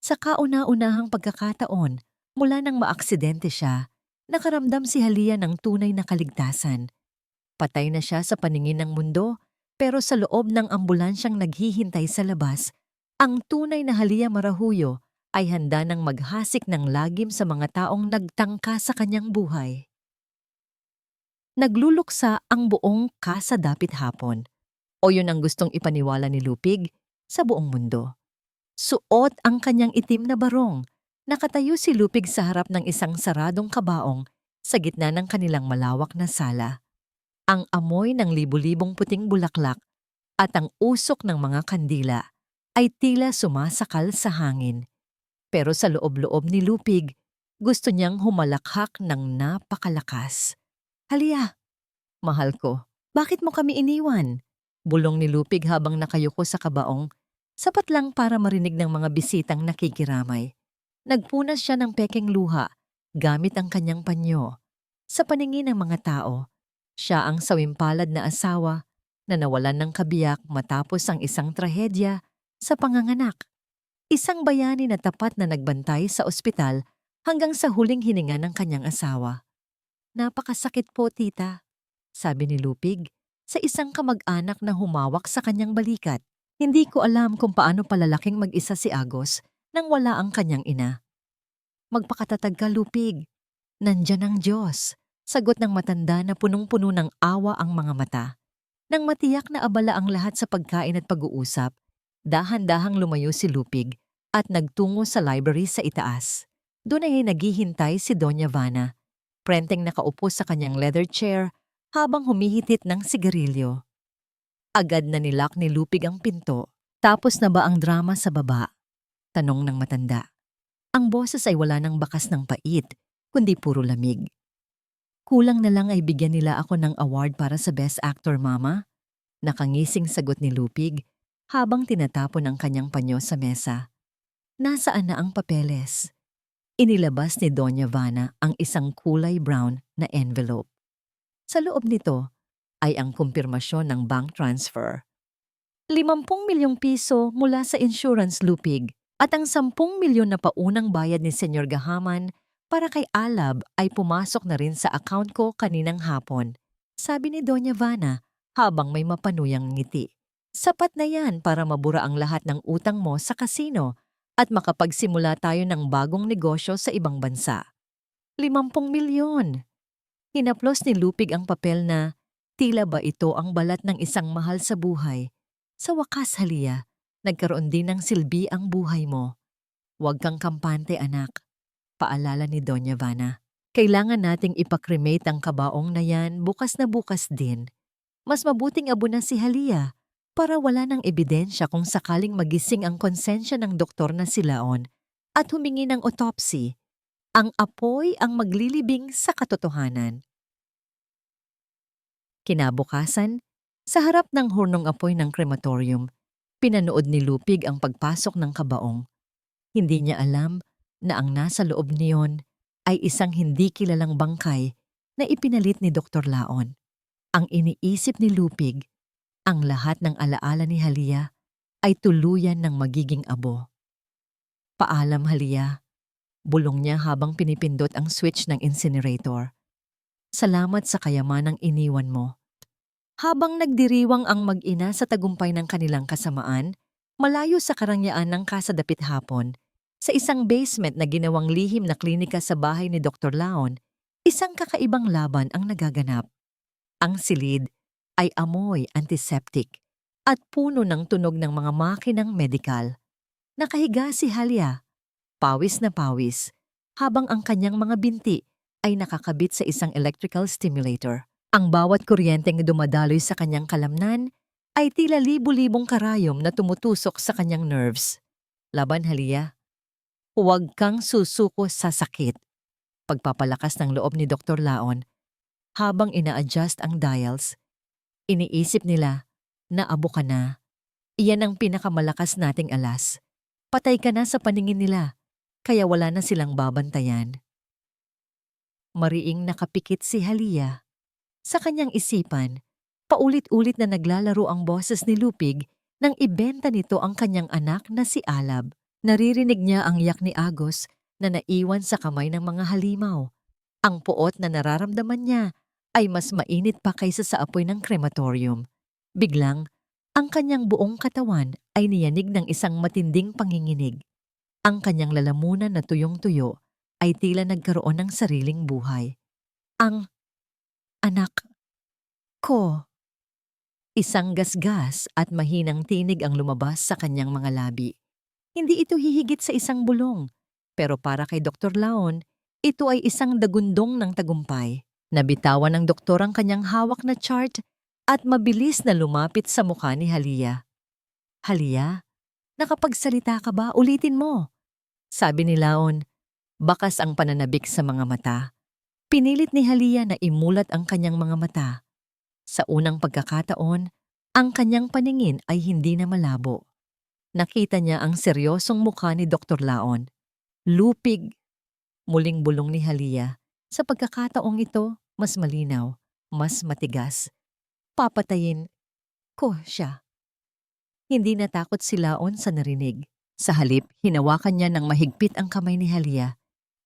Sa kauna-unahang pagkakataon, mula nang maaksidente siya, nakaramdam si Halia ng tunay na kaligtasan. Patay na siya sa paningin ng mundo, pero sa loob ng ambulansyang naghihintay sa labas, ang tunay na Halia Marahuyo ay handa nang maghasik ng lagim sa mga taong nagtangka sa kanyang buhay. Nagluluksa ang buong Casa Dapit hapon. O yun ang gustong ipaniwala ni Lupig sa buong mundo. Suot ang kanyang itim na barong. Nakatayo si Lupig sa harap ng isang saradong kabaong sa gitna ng kanilang malawak na sala. Ang amoy ng libu-libong puting bulaklak at ang usok ng mga kandila ay tila sumasakal sa hangin. Pero sa loob-loob ni Lupig, gusto niyang humalakhak ng napakalakas. "Halika, mahal ko, bakit mo kami iniwan?" Bulong ni Lupig habang nakayuko sa kabaong, sapat lang para marinig ng mga bisitang nakikiramay. Nagpunas siya ng pekeng luha gamit ang kanyang panyo. Sa paningin ng mga tao, siya ang sawimpalad na asawa na nawalan ng kabiyak matapos ang isang trahedya sa panganganak. Isang bayani na tapat na nagbantay sa ospital hanggang sa huling hininga ng kanyang asawa. "Napakasakit po, tita," sabi ni Lupig sa isang kamag-anak na humawak sa kanyang balikat. "Hindi ko alam kung paano palalaking mag-isa si Agos nang wala ang kanyang ina." "Magpakatatag ka, Lupig. Nandyan ang Diyos," sagot ng matanda na punong-puno ng awa ang mga mata. Nang matiyak na abala ang lahat sa pagkain at pag-uusap, dahan-dahang lumayo si Lupig at nagtungo sa library sa itaas. Doon ay naghihintay si Doña Vana, prenteng nakaupo sa kanyang leather chair habang humihitit ng sigarilyo. Agad na nilock ni Lupig ang pinto. "Tapos na ba ang drama sa baba?" tanong ng matanda. Ang boses ay wala ng bakas ng pait, kundi puro lamig. "Kulang na lang ay bigyan nila ako ng award para sa Best Actor, Mama," nakangising sagot ni Lupig habang tinatapon ang kanyang panyo sa mesa. "Nasaan na ang papeles?" Inilabas ni Doña Vana ang isang kulay brown na envelope. Sa loob nito ay ang kumpirmasyon ng bank transfer. 50 milyong piso mula sa insurance, Lupig, at ang 10 milyon na paunang bayad ni Senyor Gahaman para kay Alab ay pumasok na rin sa account ko kaninang hapon, sabi ni Doña Vana habang may mapanuyang ngiti. "Sapat na yan para mabura ang lahat ng utang mo sa kasino at makapagsimula tayo ng bagong negosyo sa ibang bansa." 50 milyon! Hinaplos ni Lupig ang papel na tila ba ito ang balat ng isang mahal sa buhay. "Sa wakas, Halia, nagkaroon din ng silbi ang buhay mo. Huwag kang kampante, anak," paalala ni Doña Vana. "Kailangan nating ipakremate ang kabaong na yan bukas na bukas din. Mas mabuting abo na si Halia para wala ng ebidensya kung sakaling magising ang konsensya ng doktor na si Laon at humingi ng autopsy. Ang apoy ang maglilibing sa katotohanan." Kinabukasan, sa harap ng hurnong apoy ng krematorium, pinanood ni Lupig ang pagpasok ng kabaong. Hindi niya alam na ang nasa loob niyon ay isang hindi kilalang bangkay na ipinalit ni Dr. Laon. Ang iniisip ni Lupig, ang lahat ng alaala ni Halia ay tuluyan ng magiging abo. "Paalam, Halia," bulong niya habang pinipindot ang switch ng incinerator. "Salamat sa kayamanang iniwan mo." Habang nagdiriwang ang mag-ina sa tagumpay ng kanilang kasamaan, malayo sa karangyaan ng kasadapit hapon, sa isang basement na ginawang lihim na klinika sa bahay ni Dr. Laon, isang kakaibang laban ang nagaganap. Ang silid ay amoy antiseptic at puno ng tunog ng mga makinang medikal. Nakahiga si Halia, pawis na pawis, habang ang kanyang mga binti ay nakakabit sa isang electrical stimulator. Ang bawat kuryenteng dumadaloy sa kanyang kalamnan ay tila libu-libong karayom na tumutusok sa kanyang nerves. "Laban, Halia. Huwag kang susuko sa sakit," pagpapalakas ng loob ni Dr. Laon habang ina-adjust ang dials. Iniisip nila na abo ka na. Iyan ang pinakamalakas nating alas. Patay ka na sa paningin nila, kaya wala na silang babantayan. Mariing nakapikit si Halia. Sa kanyang isipan, paulit-ulit na naglalaro ang boses ni Lupig nang ibenta nito ang kanyang anak na si Alab. Naririnig niya ang yak ni Agos na naiwan sa kamay ng mga halimaw. Ang puot na nararamdaman niya ay mas mainit pa kaysa sa apoy ng krematorium. Biglang, ang kanyang buong katawan ay niyanig ng isang matinding panginginig. Ang kanyang lalamunan na tuyong-tuyo ay tila nagkaroon ng sariling buhay. "Ang anak ko." Isang gasgas at mahinang tinig ang lumabas sa kanyang mga labi. Hindi ito hihigit sa isang bulong, pero para kay Dr. Laon, ito ay isang dagundong ng tagumpay. Nabitawan ng doktor ang kanyang hawak na chart at mabilis na lumapit sa mukha ni Halia. Halia, nakapagsalita ka ba? Ulitin mo. Sabi ni Laon, bakas ang pananabik sa mga mata. Pinilit ni Halia na imulat ang kanyang mga mata. Sa unang pagkakataon, ang kanyang paningin ay hindi na malabo. Nakita niya ang seryosong mukha ni Dr. Laon. Lupig. Muling bulong ni Halia. Sa pagkakataong ito, mas malinaw, mas matigas. Papatayin ko siya. Hindi natakot si Laon sa narinig. Sa halip, hinawakan niya ng mahigpit ang kamay ni Halia.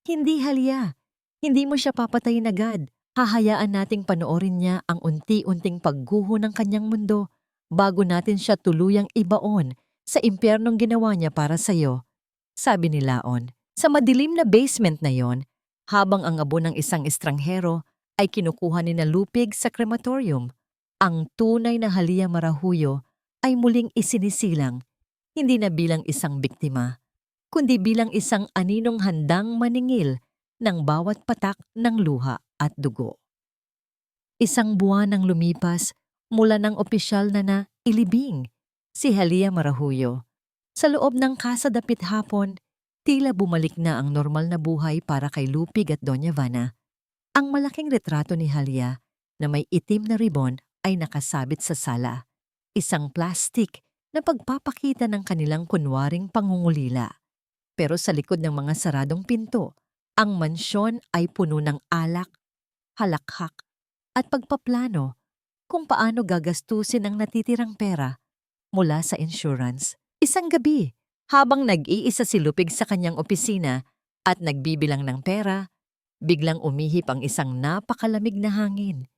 Hindi, Halia. Hindi mo siya papatayin agad. Hahayaan nating panoorin niya ang unti-unting pagguho ng kanyang mundo bago natin siya tuluyang ibaon sa impyernong ginawa niya para sa'yo. Sabi ni Laon, sa madilim na basement na yon, habang ang abo ng isang estranghero ay kinukuha ni na Lupig sa krematorium, ang tunay na Halia Marahuyo ay muling isinisilang, hindi na bilang isang biktima, kundi bilang isang aninong handang maningil ng bawat patak ng luha at dugo. Isang buwan ang lumipas mula ng opisyal na ilibing si Halia Marahuyo. Sa loob ng Casa Dapit hapon, tila bumalik na ang normal na buhay para kay Lupig at Doña Vana. Ang malaking retrato ni Halia na may itim na ribon ay nakasabit sa sala. Isang plastik na pagpapakita ng kanilang kunwaring pangungulila. Pero sa likod ng mga saradong pinto, ang mansyon ay puno ng alak, halakhak, at pagpaplano kung paano gagastusin ang natitirang pera mula sa insurance. Isang gabi, habang nag-iisa si Lupig sa kanyang opisina at nagbibilang ng pera, biglang umihip ang isang napakalamig na hangin.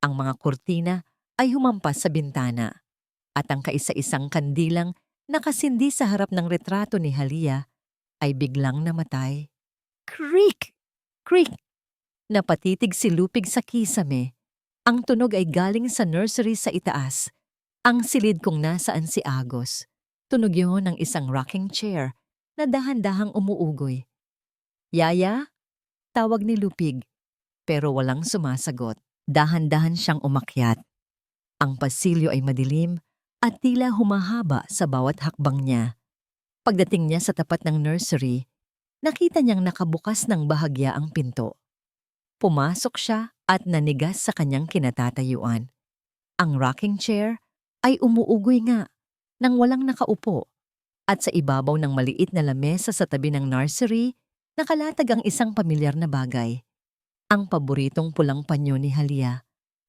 Ang mga kurtina ay humampas sa bintana at ang kaisa-isang kandilang nakasindi sa harap ng retrato ni Halia ay biglang namatay. Creak! Creak! Napatitig si Lupig sa kisame. Ang tunog ay galing sa nursery sa itaas. Ang silid kung nasaan si Agos. Tunog yun ng isang rocking chair na dahan-dahang umuugoy. Yaya? Tawag ni Lupig. Pero walang sumasagot. Dahan-dahan siyang umakyat. Ang pasilyo ay madilim at tila humahaba sa bawat hakbang niya. Pagdating niya sa tapat ng nursery, nakita niyang nakabukas ng bahagya ang pinto. Pumasok siya at nanigas sa kanyang kinatatayuan. Ang rocking chair ay umuugoy nga nang walang nakaupo at sa ibabaw ng maliit na lamesa sa tabi ng nursery, nakalatag ang isang pamilyar na bagay. Ang paboritong pulang panyo ni Halia,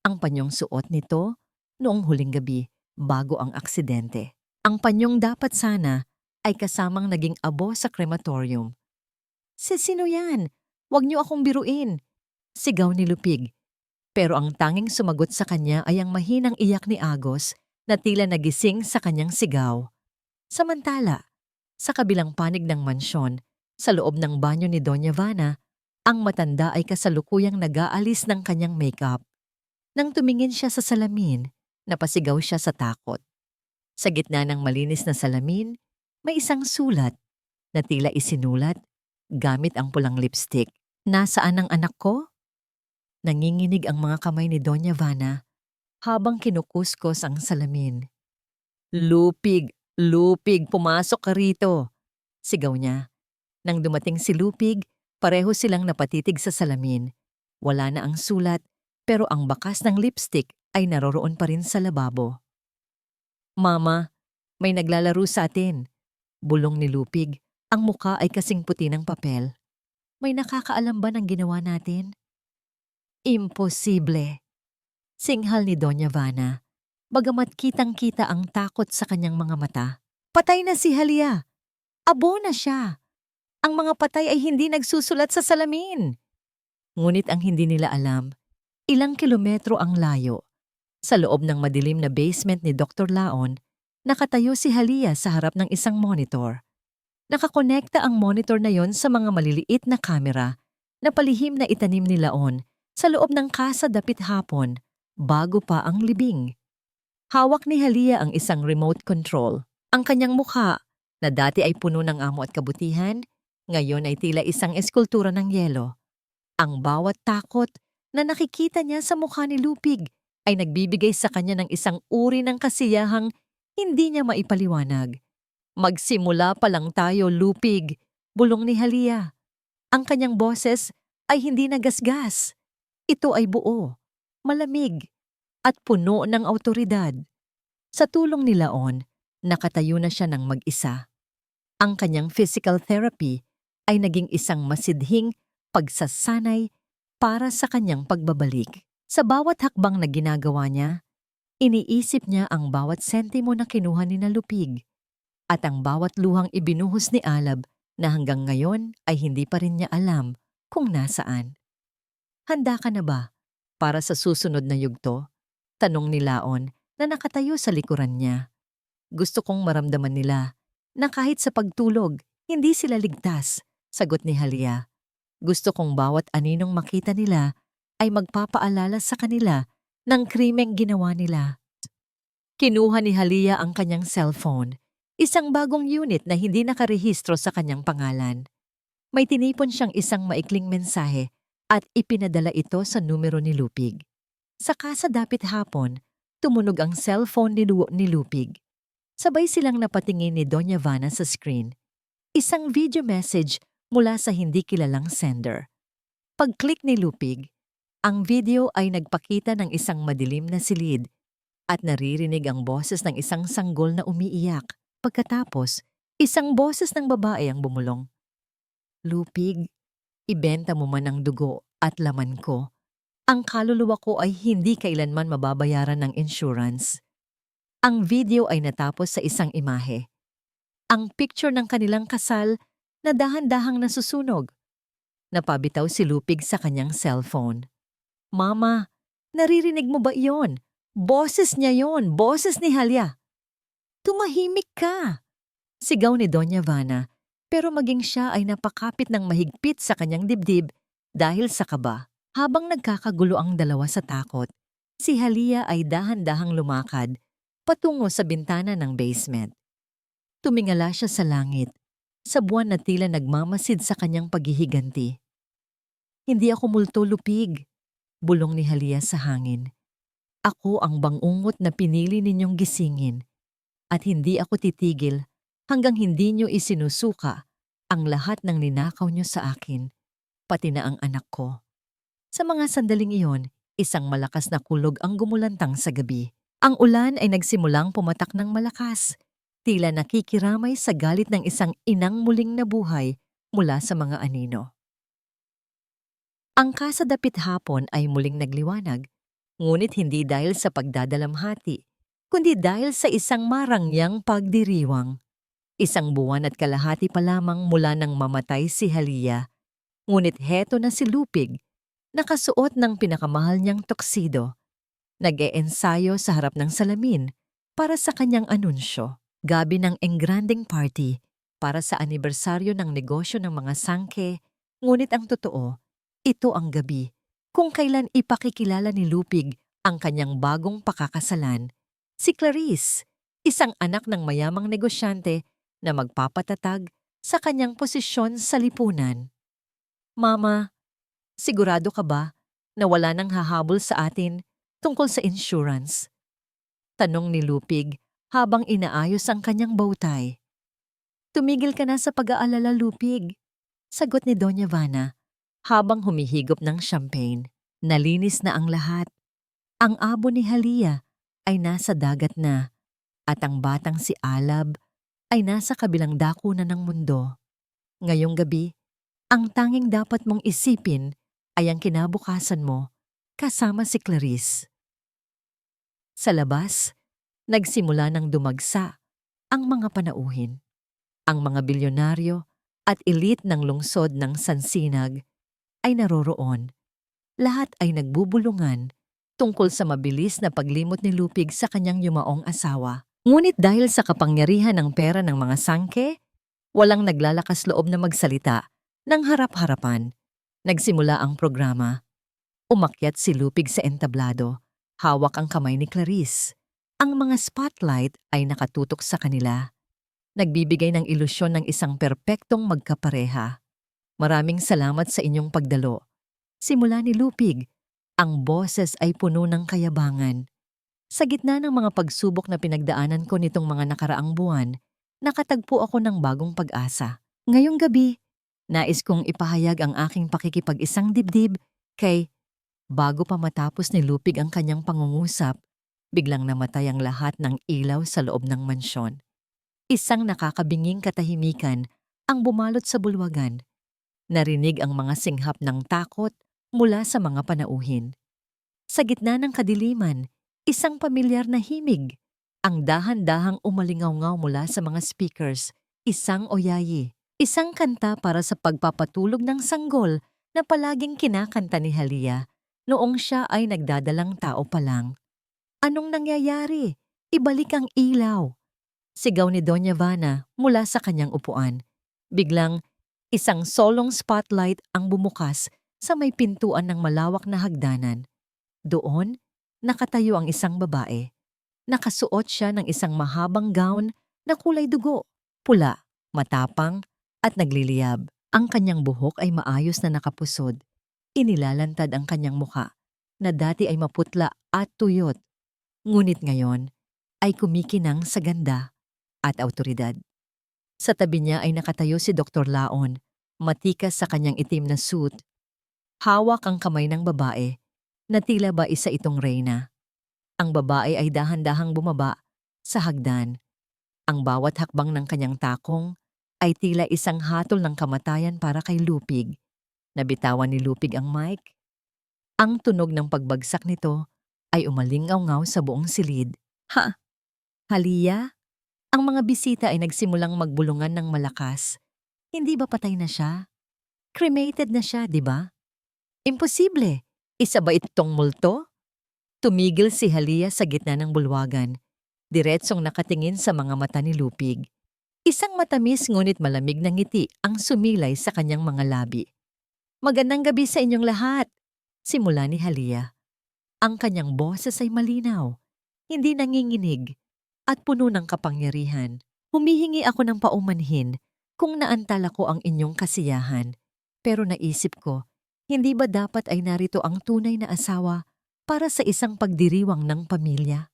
ang panyong suot nito noong huling gabi bago ang aksidente. Ang panyong dapat sana ay kasamang naging abo sa krematorium. Sino yan? Huwag niyo akong biruin, sigaw ni Lupig. Pero ang tanging sumagot sa kanya ay ang mahinang iyak ni Agos na tila nagising sa kanyang sigaw. Samantala, sa kabilang panig ng mansyon, sa loob ng banyo ni Doña Vana, ang matanda ay kasalukuyang nag-aalis ng kanyang makeup. Nang tumingin siya sa salamin, napasigaw siya sa takot. Sa gitna ng malinis na salamin, may isang sulat na tila isinulat gamit ang pulang lipstick. Nasaan ang anak ko? Nanginginig ang mga kamay ni Doña Vana habang kinukuskos ang salamin. Lupig! Lupig! Pumasok ka rito! Sigaw niya. Nang dumating si Lupig, pareho silang napatitig sa salamin. Wala na ang sulat, pero ang bakas ng lipstick ay naroroon pa rin sa lababo. Mama, may naglalaro sa atin. Bulong ni Lupig, ang muka ay kasing puti ng papel. May nakakaalam ba ng ginawa natin? Imposible. Singhal ni Doña Vana, bagamat kitang-kita ang takot sa kanyang mga mata. Patay na si Halia. Abo na siya. Ang mga patay ay hindi nagsusulat sa salamin. Ngunit ang hindi nila alam, ilang kilometro ang layo. Sa loob ng madilim na basement ni Dr. Laon, nakatayo si Halia sa harap ng isang monitor. Nakakonekta ang monitor na yon sa mga maliliit na kamera na palihim na itanim ni Laon sa loob ng Casa Dapit hapon bago pa ang libing. Hawak ni Halia ang isang remote control. Ang kanyang mukha, na dati ay puno ng amo at kabutihan, ngayon ay tila isang eskultura ng yelo. Ang bawat takot na nakikita niya sa mukha ni Lupig ay nagbibigay sa kanya ng isang uri ng kasiyahang hindi niya maipaliwanag. Magsimula pa lang tayo, Lupig, bulong ni Halia. Ang kanyang boses ay hindi nagasgas. Ito ay buo, malamig, at puno ng awtoridad. Sa tulong ni Laon, nakatayo na siya ng mag-isa. Ang kanyang physical therapy ay naging isang masidhing pagsasanay para sa kanyang pagbabalik. Sa bawat hakbang na ginagawa niya, iniisip niya ang bawat sentimo na kinuha ni Lupig at ang bawat luhang ibinuhos ni Alab na hanggang ngayon ay hindi pa rin niya alam kung nasaan. Handa ka na ba para sa susunod na yugto? Tanong ni Laon na nakatayo sa likuran niya. Gusto kong maramdaman nila na kahit sa pagtulog, hindi sila ligtas, sagot ni Halia. Gusto kong bawat aninong makita nila ay magpapaalala sa kanila ng krimeng ginawa nila. Kinuha ni Halia ang kanyang cellphone, isang bagong unit na hindi nakarehistro sa kanyang pangalan. May tinipon siyang isang maikling mensahe at ipinadala ito sa numero ni Lupig. Saka sa dapit hapon, tumunog ang cellphone ni Lupig. Sabay silang napatingin ni Doña Vana sa screen. Isang video message mula sa hindi kilalang sender. Pag-click ni Lupig, ang video ay nagpakita ng isang madilim na silid at naririnig ang boses ng isang sanggol na umiiyak. Pagkatapos, isang boses ng babae ang bumulong. Lupig, ibenta mo man ang dugo at laman ko. Ang kaluluwa ko ay hindi kailanman mababayaran ng insurance. Ang video ay natapos sa isang imahe. Ang picture ng kanilang kasal na dahan-dahang nasusunog. Napabitaw si Lupig sa kanyang cellphone. Mama, naririnig mo ba iyon? Boses niya yon, boses ni Halia. Tumahimik ka! Sigaw ni Doña Vana, pero maging siya ay napakapit ng mahigpit sa kanyang dibdib dahil sa kaba. Habang nagkakagulo ang dalawa sa takot, si Halia ay dahan-dahang lumakad patungo sa bintana ng basement. Tumingala siya sa langit, sa buwan na tila nagmamasid sa kanyang paghihiganti. Hindi ako multo, Lupig, bulong ni Halia sa hangin. Ako ang bangungot na pinili ninyong gisingin at hindi ako titigil hanggang hindi nyo isinusuka ang lahat ng ninakaw nyo sa akin, pati na ang anak ko. Sa mga sandaling iyon, isang malakas na kulog ang gumulantang sa gabi. Ang ulan ay nagsimulang pumatak ng malakas, tila nakikiramay sa galit ng isang inang muling nabuhay mula sa mga anino. Ang kasadapit hapon ay muling nagliwanag, ngunit hindi dahil sa pagdadalamhati, kundi dahil sa isang marangyang pagdiriwang. Isang buwan at kalahati pa lamang mula nang mamatay si Halia, ngunit heto na si Lupig, nakasuot ng pinakamahal niyang tuxedo. Nag-e-ensayo sa harap ng salamin para sa kanyang anunsyo. Gabi ng engranding party para sa anibersaryo ng negosyo ng mga sangke, ngunit ang totoo, ito ang gabi kung kailan ipakikilala ni Lupig ang kanyang bagong pakakasalan, si Clarice, isang anak ng mayamang negosyante na magpapatatag sa kanyang posisyon sa lipunan. Mama, sigurado ka ba na wala nang hahabol sa atin tungkol sa insurance? Tanong ni Lupig habang inaayos ang kanyang bowtie. Tumigil ka na sa pag-aalala, Lupig, sagot ni Doña Vana habang humihigop ng champagne. Nalinis na ang lahat. Ang abo ni Halia ay nasa dagat na at ang batang si Alab ay nasa kabilang dako na ng mundo. Ngayong gabi, ang tanging dapat mong isipin ay ang kinabukasan mo kasama si Clarice. Sa labas, nagsimula ng dumagsa ang mga panauhin. Ang mga bilyonaryo at elite ng lungsod ng Sansinag ay naroroon. Lahat ay nagbubulungan tungkol sa mabilis na paglimot ni Lupig sa kanyang yumaong asawa. Ngunit dahil sa kapangyarihan ng pera ng mga sangke, walang naglalakas loob na magsalita ng harap-harapan. Nagsimula ang programa. Umakyat si Lupig sa entablado. Hawak ang kamay ni Clarice. Ang mga spotlight ay nakatutok sa kanila, nagbibigay ng ilusyon ng isang perpektong magkapareha. Maraming salamat sa inyong pagdalo. Simula ni Lupig, ang boses ay puno ng kayabangan. Sa gitna ng mga pagsubok na pinagdaanan ko nitong mga nakaraang buwan, nakatagpo ako ng bagong pag-asa. Ngayong gabi, nais kong ipahayag ang aking pakikipag-isang dibdib kay bago pa matapos ni Lupig ang kanyang pangungusap, biglang namatay ang lahat ng ilaw sa loob ng mansyon. Isang nakakabinging katahimikan ang bumalot sa bulwagan. Narinig ang mga singhap ng takot mula sa mga panauhin. Sa gitna ng kadiliman, isang pamilyar na himig. Ang dahan-dahang umalingaw-ngaw mula sa mga speakers, isang oyayi, isang kanta para sa pagpapatulog ng sanggol na palaging kinakanta ni Halia noong siya ay nagdadalang tao pa lang. Anong nangyayari? Ibalik ang ilaw! Sigaw ni Doña Vana mula sa kanyang upuan. Biglang, isang solong spotlight ang bumukas sa may pintuan ng malawak na hagdanan. Doon, nakatayo ang isang babae. Nakasuot siya ng isang mahabang gown na kulay dugo, pula, matapang, at nagliliyab. Ang kanyang buhok ay maayos na nakapusod. Inilalantad ang kanyang muka, na dati ay maputla at tuyot. Ngunit ngayon, ay kumikinang sa ganda at awtoridad. Sa tabi niya ay nakatayo si Dr. Laon, matikas sa kanyang itim na suit. Hawak ang kamay ng babae, na tila ba isa itong reyna. Ang babae ay dahan-dahang bumaba sa hagdan. Ang bawat hakbang ng kanyang takong ay tila isang hatol ng kamatayan para kay Lupig. Nabitawan ni Lupig ang mic. Ang tunog ng pagbagsak nito ay umalingaw-ngaw sa buong silid. Ha! Halia? Ang mga bisita ay nagsimulang magbulungan ng malakas. Hindi ba patay na siya? Cremated na siya, di ba? Imposible! Isa ba itong multo? Tumigil si Halia sa gitna ng bulwagan. Diretsong nakatingin sa mga mata ni Lupig. Isang matamis ngunit malamig na ngiti ang sumilay sa kanyang mga labi. Magandang gabi sa inyong lahat! Simula ni Halia. Ang kanyang boses ay malinaw, hindi nanginginig, at puno ng kapangyarihan. Humihingi ako ng paumanhin kung naantala ko ang inyong kasiyahan. Pero naisip ko, hindi ba dapat ay narito ang tunay na asawa para sa isang pagdiriwang ng pamilya?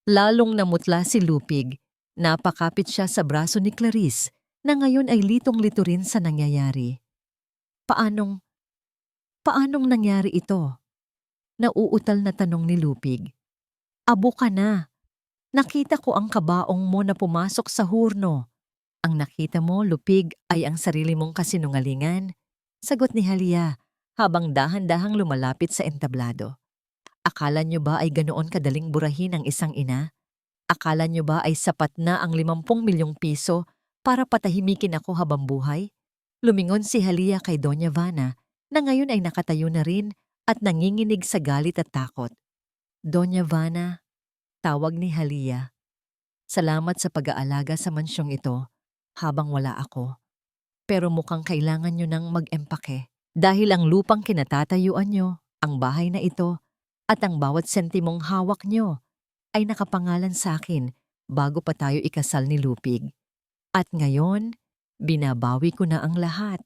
Lalong namutla si Lupig. Napakapit siya sa braso ni Clarice na ngayon ay litong-lito rin sa nangyayari. Paanong nangyari ito? Nauutal na tanong ni Lupig. Abo ka na. Nakita ko ang kabaong mo na pumasok sa hurno. Ang nakita mo, Lupig, ay ang sarili mong kasinungalingan. Sagot ni Halia habang dahan-dahang lumalapit sa entablado. Akala niyo ba ay ganoon kadaling burahin ang isang ina? Akala niyo ba ay sapat na ang 50 milyong piso para patahimikin ako habang buhay? Lumingon si Halia kay Doña Vana na ngayon ay nakatayo na rin at nanginginig sa galit at takot. Doña Vana, tawag ni Halia. Salamat sa pag-aalaga sa mansyong ito habang wala ako. Pero mukhang kailangan nyo nang mag-empake dahil ang lupang kinatatayuan nyo, ang bahay na ito, at ang bawat sentimong hawak nyo ay nakapangalan sa akin bago pa tayo ikasal ni Lupig. At ngayon, binabawi ko na ang lahat.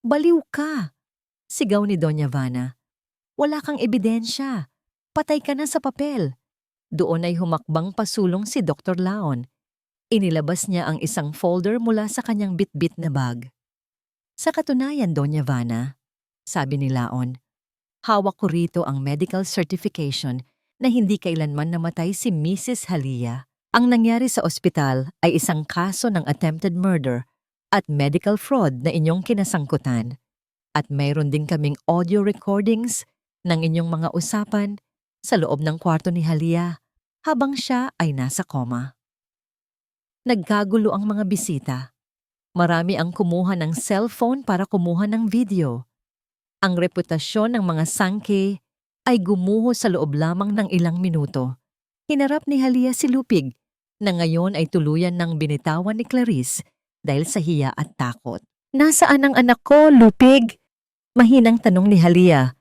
Baliw ka! Sigaw ni Doña Vana. Wala kang ebidensya. Patay ka na sa papel. Doon ay humakbang pasulong si Dr. Laon. Inilabas niya ang isang folder mula sa kanyang bitbit na bag. Sa katunayan, Doña Vana, sabi ni Laon, hawak ko rito ang medical certification na hindi kailanman namatay si Mrs. Halia. Ang nangyari sa ospital ay isang kaso ng attempted murder at medical fraud na inyong kinasangkutan. At mayroon din kaming audio recordings ng inyong mga usapan sa loob ng kwarto ni Halia habang siya ay nasa koma. Nagkagulo ang mga bisita. Marami ang kumuha ng cellphone para kumuha ng video. Ang reputasyon ng mga sangke ay gumuho sa loob lamang ng ilang minuto. Hinarap ni Halia si Lupig na ngayon ay tuluyan ng binitawan ni Clarice dahil sa hiya at takot. Nasaan ang anak ko, Lupig? Mahinang tanong ni Halia,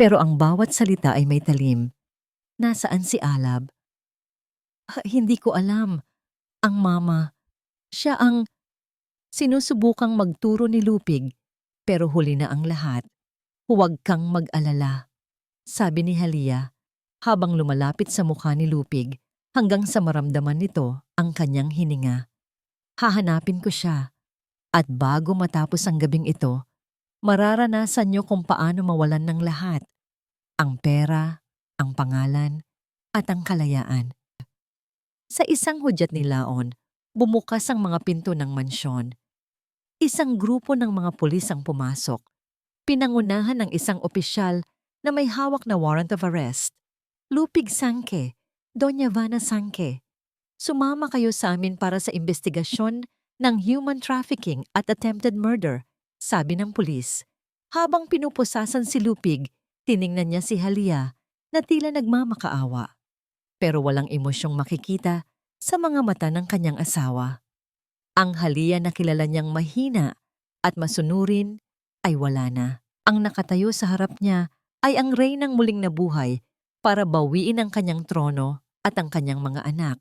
pero ang bawat salita ay may talim. Nasaan si Alab? Hindi ko alam. Ang mama, siya ang sinusubukang magturo ni Lupig, pero huli na ang lahat. Huwag kang mag-alala, sabi ni Halia habang lumalapit sa mukha ni Lupig hanggang sa maramdaman nito ang kanyang hininga. Hahanapin ko siya at bago matapos ang gabing ito, mararanasan niyo kung paano mawalan ng lahat. Ang pera, ang pangalan, at ang kalayaan. Sa isang hudyat ni Laon, bumukas ang mga pinto ng mansyon. Isang grupo ng mga pulis ang pumasok. Pinangunahan ng isang opisyal na may hawak na warrant of arrest. Lupig Sangke, Doña Vana Sangke, sumama kayo sa amin para sa investigasyon ng human trafficking at attempted murder, sabi ng pulis. Habang pinupusasan si Lupig, tiningnan niya si Halia na tila nagmamakaawa. Pero walang emosyong makikita sa mga mata ng kanyang asawa. Ang Halia na kilala niyang mahina at masunurin ay wala na. Ang nakatayo sa harap niya ay ang reynang muling nabuhay para bawiin ang kanyang trono at ang kanyang mga anak.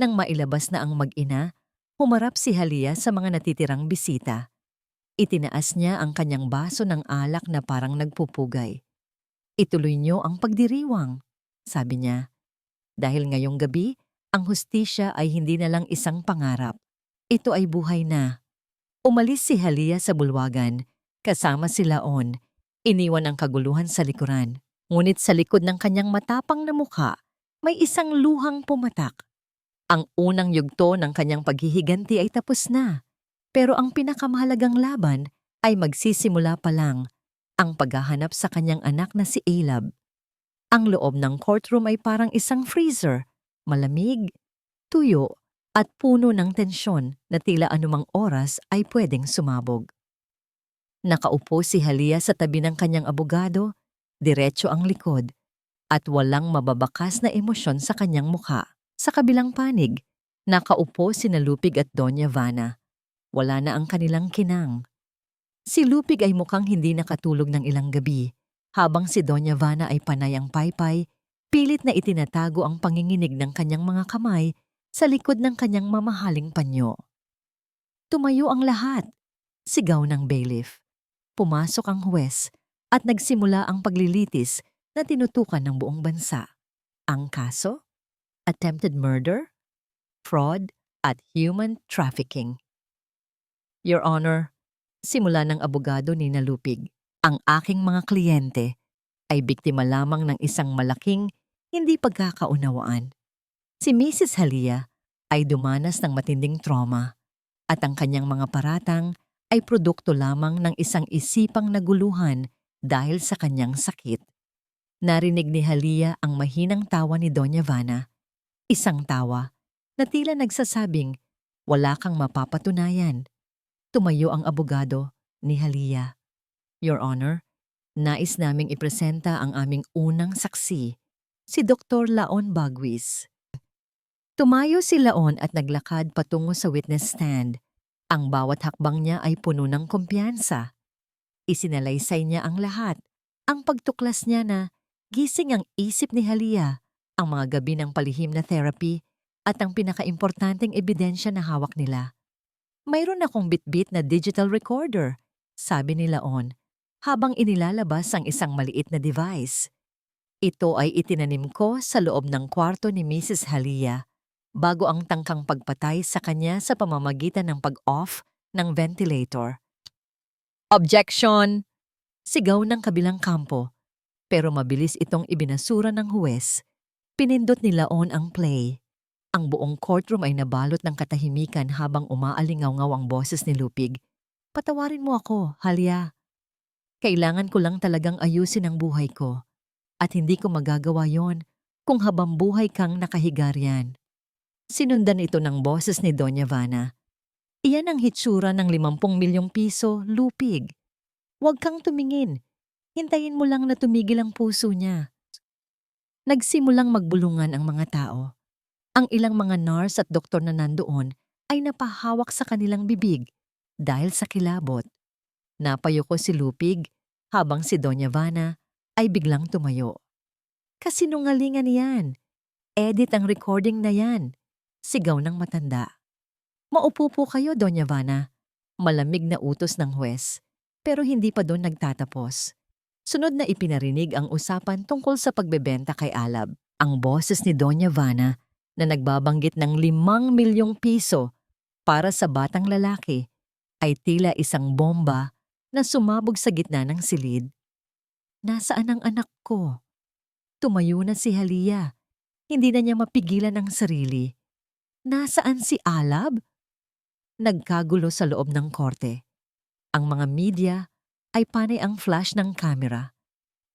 Nang mailabas na ang mag-ina, humarap si Halia sa mga natitirang bisita. Itinaas niya ang kanyang baso ng alak na parang nagpupugay. Ituloy niyo ang pagdiriwang, sabi niya. Dahil ngayong gabi, ang hustisya ay hindi na lang isang pangarap. Ito ay buhay na. Umalis si Halia sa bulwagan, kasama si Laon. Iniwan ang kaguluhan sa likuran. Ngunit sa likod ng kanyang matapang na mukha, may isang luhang pumatak. Ang unang yugto ng kanyang paghihiganti ay tapos na. Pero ang pinakamahalagang laban ay magsisimula pa lang, ang paghahanap sa kanyang anak na si Alab. Ang loob ng courtroom ay parang isang freezer, malamig, tuyo, at puno ng tensyon na tila anumang oras ay pwedeng sumabog. Nakaupo si Halia sa tabi ng kanyang abogado, diretso ang likod, at walang mababakas na emosyon sa kanyang mukha. Sa kabilang panig, nakaupo sina Lupig at Doña Vana. Wala na ang kanilang kinang. Si Lupig ay mukhang hindi nakatulog ng ilang gabi, habang si Doña Vana ay panay ang paypay, pilit na itinatago ang panginginig ng kanyang mga kamay sa likod ng kanyang mamahaling panyo. Tumayo ang lahat, sigaw ng bailiff. Pumasok ang huwes at nagsimula ang paglilitis na tinutukan ng buong bansa. Ang kaso? Attempted murder, fraud, at human trafficking. Your Honor, simula ng abogado ni Lupig, ang aking mga kliyente ay biktima lamang ng isang malaking hindi pagkakaunawaan. Si Mrs. Halia ay dumanas ng matinding trauma at ang kanyang mga paratang ay produkto lamang ng isang isipang naguluhan dahil sa kanyang sakit. Narinig ni Halia ang mahinang tawa ni Doña Vana, isang tawa na tila nagsasabing wala kang mapapatunayan. Tumayo ang abogado ni Halia. Your Honor, nais naming ipresenta ang aming unang saksi, si Dr. Laon Bagwis. Tumayo si Laon at naglakad patungo sa witness stand. Ang bawat hakbang niya ay puno ng kumpiyansa. Isinalaysay niya ang lahat, ang pagtuklas niya na gising ang isip ni Halia, ang mga gabi ng palihim na therapy at ang pinakaimportanteng ebidensya na hawak nila. Mayroon akong bitbit na digital recorder, sabi ni Laon, habang inilalabas ang isang maliit na device. Ito ay itinanim ko sa loob ng kwarto ni Mrs. Halia bago ang tangkang pagpatay sa kanya sa pamamagitan ng pag-off ng ventilator. Objection! Sigaw ng kabilang kampo, pero mabilis itong ibinasura ng huwes. Pinindot ni Laon ang play. Ang buong courtroom ay nabalot ng katahimikan habang umaalingaw-ngaw ang boses ni Lupig. Patawarin mo ako, Halia. Kailangan ko lang talagang ayusin ang buhay ko. At hindi ko magagawa yon kung habang buhay kang nakahiga riyan. Sinundan ito ng boses ni Doña Vana. Iyan ang hitsura ng 50 milyong piso, Lupig. Huwag kang tumingin. Hintayin mo lang na tumigil ang puso niya. Nagsimulang magbulungan ang mga tao. Ang ilang mga nurse at doktor na nandoon ay napahawak sa kanilang bibig dahil sa kilabot. Napayuko si Lupig habang si Doña Vana ay biglang tumayo. Kasinungalingan niyan. naka-edit ang recording na yan. Sigaw ng matanda. Maupo po kayo, Doña Vana. Malamig na utos ng huwes. Pero hindi pa doon nagtatapos. Sunod na ipinarinig ang usapan tungkol sa pagbebenta kay Alab. Ang boses ni Doña Vana na nagbabanggit ng 5 milyong piso para sa batang lalaki ay tila isang bomba na sumabog sa gitna ng silid. Nasaan ang anak ko? Tumayo na si Halia. Hindi na niya mapigilan ang sarili. Nasaan si Alab? Nagkagulo sa loob ng korte. Ang mga media ay panay ang flash ng kamera.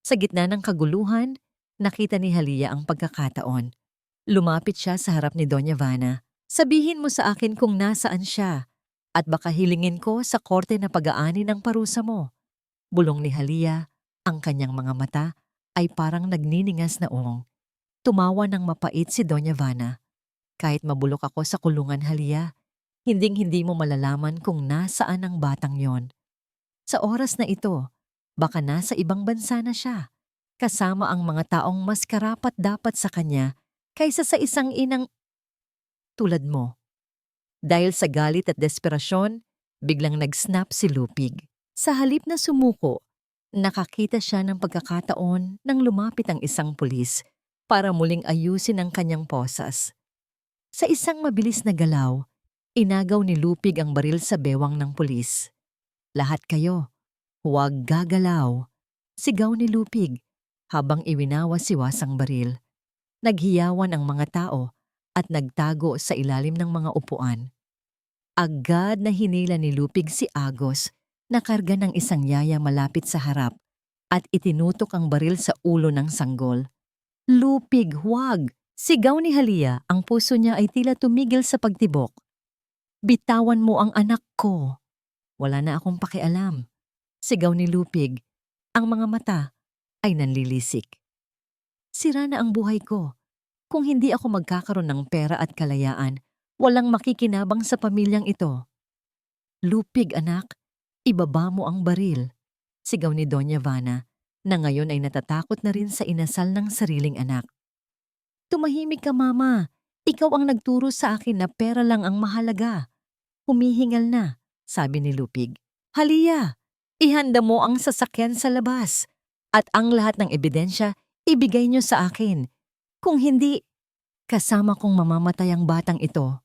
Sa gitna ng kaguluhan, nakita ni Halia ang pagkakataon. Lumapit siya sa harap ni Doña Vana. Sabihin mo sa akin kung nasaan siya at baka hilingin ko sa korte na pag-aani ng parusa mo. Bulong ni Halia, ang kanyang mga mata ay parang nagniningas na ong. Tumawa ng mapait si Doña Vana. Kahit mabulok ako sa kulungan, Halia, hinding-hindi mo malalaman kung nasaan ang batang yon. Sa oras na ito, baka nasa ibang bansa na siya, kasama ang mga taong mas karapat-dapat sa kanya kaysa sa isang inang tulad mo. Dahil sa galit at desperasyon, biglang nag-snap si Lupig. Sa halip na sumuko, nakakita siya ng pagkakataon nang lumapit ang isang pulis para muling ayusin ang kanyang posas. Sa isang mabilis na galaw, inagaw ni Lupig ang baril sa bewang ng pulis. Lahat kayo, huwag gagalaw, sigaw ni Lupig habang iwinawas-iwas ang baril. Naghiyawan ang mga tao at nagtago sa ilalim ng mga upuan. Agad na hinila ni Lupig si Agos na karga ng isang yaya malapit sa harap at itinutok ang baril sa ulo ng sanggol. Lupig, huwag! Sigaw ni Halia, ang puso niya ay tila tumigil sa pagtibok. Bitawan mo ang anak ko. Wala na akong pakialam. Sigaw ni Lupig, ang mga mata ay nanlilisik. Sira na ang buhay ko. Kung hindi ako magkakaroon ng pera at kalayaan, walang makikinabang sa pamilyang ito. Lupig, anak, ibaba mo ang baril. Sigaw ni Doña Vana, na ngayon ay natatakot na rin sa inasal ng sariling anak. Tumahimik ka, Mama. Ikaw ang nagturo sa akin na pera lang ang mahalaga. Humihingal na, sabi ni Lupig. Halia, ihanda mo ang sasakyan sa labas. At ang lahat ng ebidensya, ibigay niyo sa akin. Kung hindi, kasama kong mamamatay ang batang ito.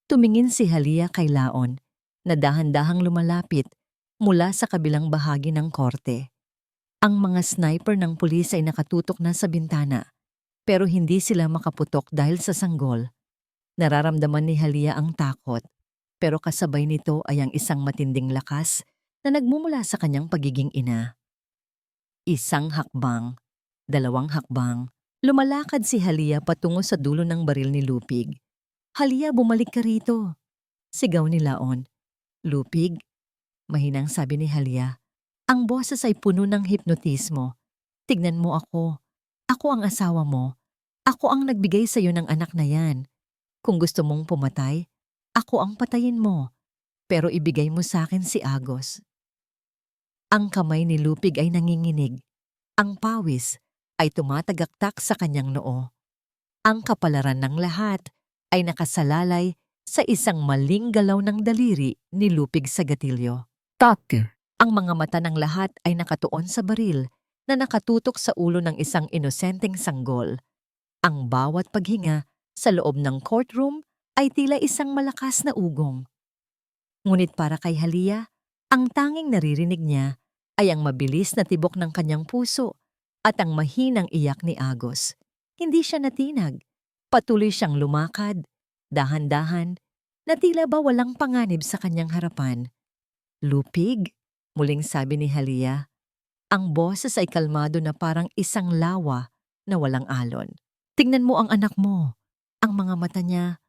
Tumingin si Halia kay Laon, na dahan-dahang lumalapit mula sa kabilang bahagi ng korte. Ang mga sniper ng pulis ay nakatutok na sa bintana. Pero hindi sila makaputok dahil sa sanggol. Nararamdaman ni Halia ang takot, pero kasabay nito ay ang isang matinding lakas na nagmumula sa kanyang pagiging ina. Isang hakbang, 2 hakbang, lumalakad si Halia patungo sa dulo ng baril ni Lupig. Halia, bumalik ka rito, sigaw ni Laon. Lupig, mahinang sabi ni Halia, ang boses ay puno ng hipnotismo. Tignan mo ako. Ako ang asawa mo. Ako ang nagbigay sa iyo ng anak na yan. Kung gusto mong pumatay, ako ang patayin mo. Pero ibigay mo sa akin si Agos. Ang kamay ni Lupig ay nanginginig. Ang pawis ay tumatagaktak sa kanyang noo. Ang kapalaran ng lahat ay nakasalalay sa isang maling galaw ng daliri ni Lupig sa gatilyo. Doctor. Ang mga mata ng lahat ay nakatuon sa baril na nakatutok sa ulo ng isang inosenteng sanggol. Ang bawat paghinga sa loob ng courtroom ay tila isang malakas na ugong. Ngunit para kay Halia, ang tanging naririnig niya ay ang mabilis na tibok ng kanyang puso at ang mahinang iyak ni Agos. Hindi siya natinag. Patuloy siyang lumakad, dahan-dahan, na tila ba walang panganib sa kanyang harapan. Lupig, muling sabi ni Halia. Ang boses ay kalmado na parang isang lawa na walang alon. Tingnan mo ang anak mo. Ang mga mata niya,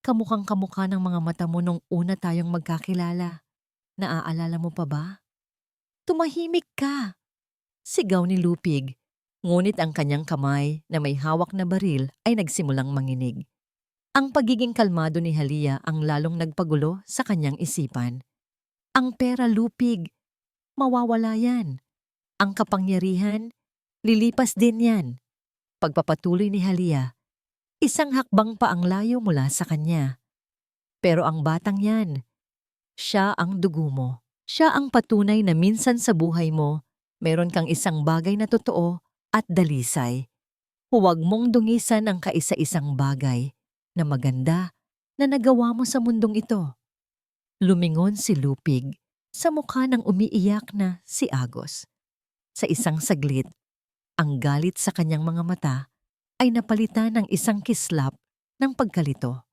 kamukhang-kamukha ng mga mata mo nung una tayong magkakilala. Naaalala mo pa ba? Tumahimik ka! Sigaw ni Lupig, ngunit ang kanyang kamay na may hawak na baril ay nagsimulang manginig. Ang pagiging kalmado ni Halia ang lalong nagpagulo sa kanyang isipan. Ang pera, Lupig, mawawala yan. Ang kapangyarihan, lilipas din yan. Pagpapatuloy ni Halia, Isang hakbang pa ang layo mula sa kanya. Pero ang batang yan, siya ang dugo mo. Siya ang patunay na minsan sa buhay mo, meron kang isang bagay na totoo at dalisay. Huwag mong dungisan ang kaisa-isang bagay na maganda na nagawa mo sa mundong ito. Lumingon si Lupig sa mukha ng umiiyak na si Agos. Sa isang saglit, ang galit sa kanyang mga mata ay napalitan ng isang kislap ng pagkalito.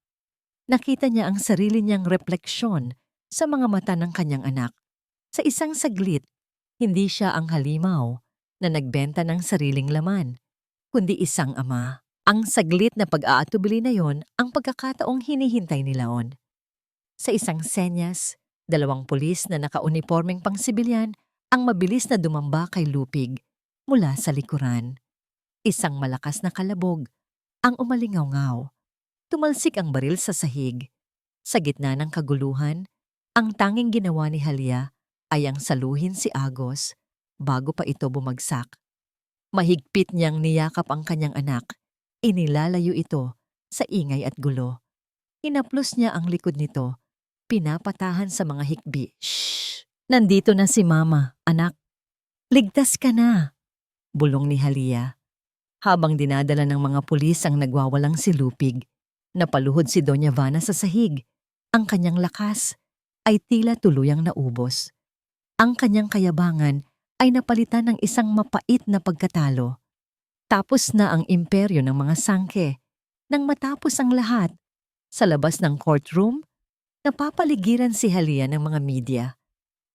Nakita niya ang sarili niyang refleksyon sa mga mata ng kanyang anak. Sa isang saglit, hindi siya ang halimaw na nagbenta ng sariling laman, kundi isang ama. Ang saglit na pag-aatubili na yon ang pagkakataong hinihintay ni Laon. Sa isang senyas, 2 pulis na nakaunipormeng pangsibilyan ang mabilis na dumamba kay Lupig mula sa likuran. Isang malakas na kalabog ang umalingaw-ngaw. Tumalsik ang baril sa sahig. Sa gitna ng kaguluhan, ang tanging ginawa ni Halia ay ang saluhin si Agos bago pa ito bumagsak. Mahigpit niyang niyakap ang kanyang anak. Inilalayo ito sa ingay at gulo. Hinaplos niya ang likod nito, pinapatahan sa mga hikbi. Shh! Nandito na si Mama, anak. Ligtas ka na, bulong ni Halia. Habang dinadala ng mga pulis ang nagwawalang si Lupig, napaluhod si Doña Vana sa sahig. Ang kanyang lakas ay tila tuluyang naubos. Ang kanyang kayabangan ay napalitan ng isang mapait na pagkatalo. Tapos na ang imperyo ng mga sangke. Nang matapos ang lahat, sa labas ng courtroom, napapaligiran si Halia ng mga media.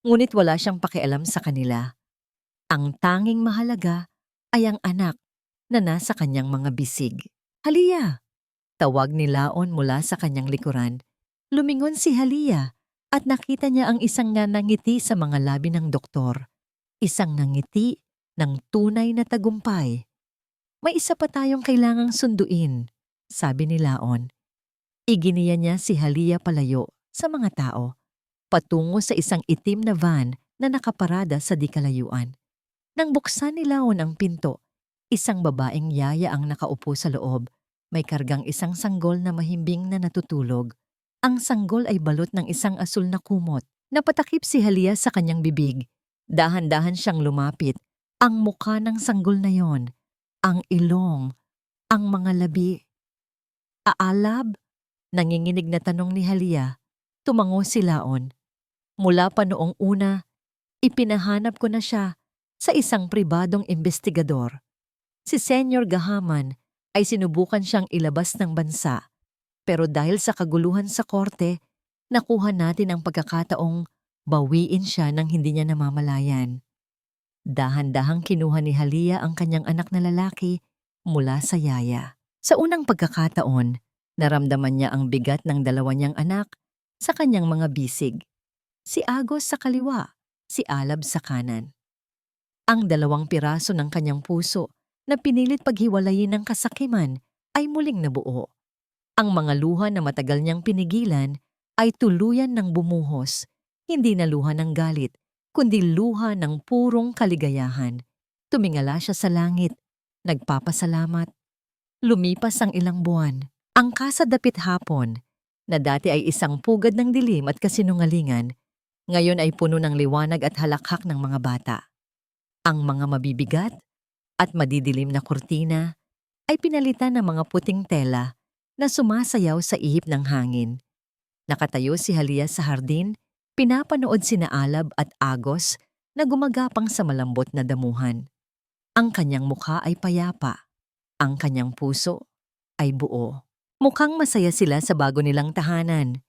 Ngunit wala siyang pakialam sa kanila. Ang tanging mahalaga ay ang anak na nasa kanyang mga bisig. Halia! Tawag ni Laon mula sa kanyang likuran. Lumingon si Halia at nakita niya ang isang nangiti sa mga labi ng doktor. Isang nangiti ng tunay na tagumpay. May isa pa tayong kailangang sunduin, sabi ni Laon. Iginiya niya si Halia palayo sa mga tao, patungo sa isang itim na van na nakaparada sa di kalayuan. Nang buksan ni Laon ang pinto, isang babaeng yaya ang nakaupo sa loob. May kargang isang sanggol na mahimbing na natutulog. Ang sanggol ay balot ng isang asul na kumot. Napatakip si Halia sa kanyang bibig. Dahan-dahan siyang lumapit. Ang mukha ng sanggol na yon, ang ilong, ang mga labi. Aalab? Nanginginig na tanong ni Halia. Tumango si Laon. Mula pa noong una, ipinahanap ko na siya sa isang pribadong investigador. Si Senyor Gahaman ay sinubukan siyang ilabas ng bansa, pero dahil sa kaguluhan sa korte, nakuha natin ang pagkakataong bawiin siya nang hindi niya namamalayan. Dahan-dahang kinuha ni Halia ang kanyang anak na lalaki mula sa yaya. Sa unang pagkakataon, naramdaman niya ang bigat ng 2 niyang anak sa kanyang mga bisig. Si Agos sa kaliwa, si Alab sa kanan. Ang 2 piraso ng kanyang puso na pinilit paghiwalayin ng kasakiman ay muling nabuo. Ang mga luha na matagal niyang pinigilan ay tuluyan ng bumuhos, hindi na luha ng galit, kundi luha ng purong kaligayahan. Tumingala siya sa langit, nagpapasalamat. Lumipas ang ilang buwan. Ang kasadapit hapon, na dati ay isang pugad ng dilim at kasinungalingan, ngayon ay puno ng liwanag at halakhak ng mga bata. Ang mga mabibigat at madidilim na kurtina ay pinalitan ng mga puting tela na sumasayaw sa ihip ng hangin. Nakatayo si Halia sa hardin, pinapanood sina Alab at Agos na gumagapang sa malambot na damuhan. Ang kanyang mukha ay payapa, ang kanyang puso ay buo. Mukhang masaya sila sa bago nilang tahanan,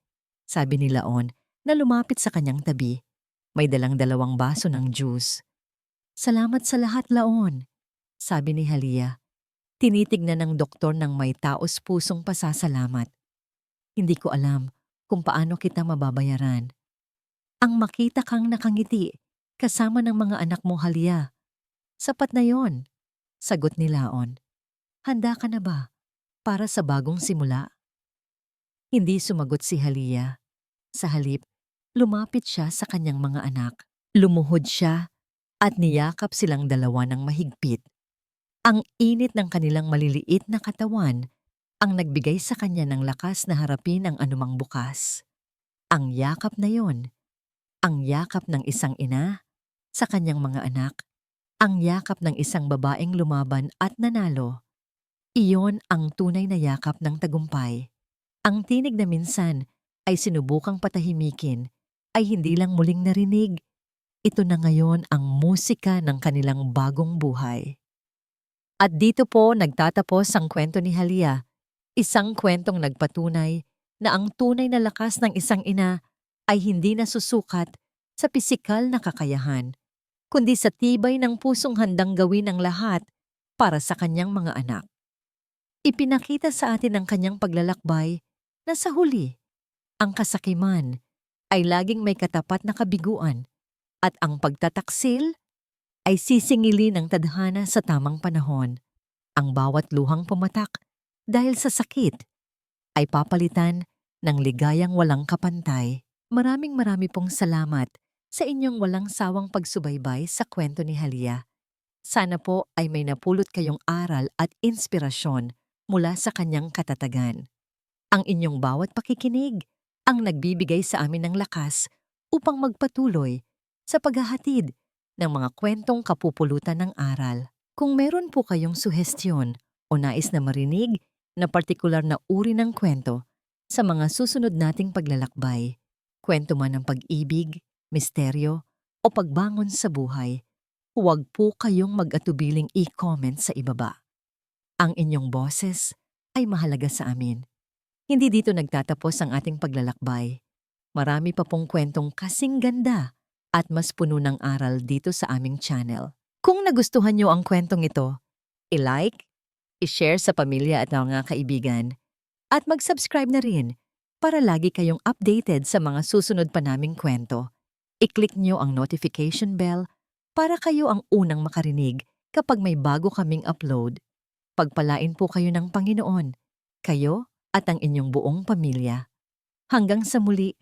sabi ni Laon na lumapit sa kanyang tabi. May dalang 2 baso ng juice. Salamat sa lahat, Laon, sabi ni Halia. Tinitignan ng doktor ng may taos pusong pasasalamat. Hindi ko alam kung paano kita mababayaran. Ang makita kang nakangiti kasama ng mga anak mo, Halia. Sapat na yon, sagot ni Laon. Handa ka na ba para sa bagong simula? Hindi sumagot si Halia. Sa halip, lumapit siya sa kanyang mga anak. Lumuhod siya at niyakap silang 2 ng mahigpit. Ang init ng kanilang maliliit na katawan ang nagbigay sa kanya ng lakas na harapin ang anumang bukas. Ang yakap na yon, ang yakap ng isang ina sa kanyang mga anak, ang yakap ng isang babaeng lumaban at nanalo. Iyon ang tunay na yakap ng tagumpay. Ang tinig na minsan ay sinubukang patahimikin ay hindi lang muling narinig. Ito na ngayon ang musika ng kanilang bagong buhay. At dito po nagtatapos ang kwento ni Halia, isang kwentong nagpatunay na ang tunay na lakas ng isang ina ay hindi nasusukat sa pisikal na kakayahan, kundi sa tibay ng pusong handang gawin ang lahat para sa kanyang mga anak. Ipinakita sa atin ang kanyang paglalakbay na sa huli, ang kasakiman ay laging may katapat na kabiguan at ang pagtataksil ay sisingili ng tadhana sa tamang panahon. Ang bawat luhang pumatak dahil sa sakit ay papalitan ng ligayang walang kapantay. Maraming pong salamat sa inyong walang sawang pagsubaybay sa kwento ni Halia. Sana po ay may napulot kayong aral at inspirasyon mula sa kanyang katatagan. Ang inyong bawat pakikinig ang nagbibigay sa amin ng lakas upang magpatuloy sa paghahatid ng mga kwentong kapupulutan ng aral. Kung meron po kayong suhestyon o nais na marinig na partikular na uri ng kwento sa mga susunod nating paglalakbay, kwento man ng pag-ibig, misteryo o pagbangon sa buhay, huwag po kayong mag-atubiling i-comment sa ibaba. Ang inyong boses ay mahalaga sa amin. Hindi dito nagtatapos ang ating paglalakbay. Marami pa pong kwentong kasing ganda at mas puno ng aral dito sa aming channel. Kung nagustuhan nyo ang kwentong ito, i-like, i-share sa pamilya at mga kaibigan, at mag-subscribe na rin para lagi kayong updated sa mga susunod pa naming kwento. I-click nyo ang notification bell para kayo ang unang makarinig kapag may bago kaming upload. Pagpalain po kayo ng Panginoon, kayo at ang inyong buong pamilya. Hanggang sa muli,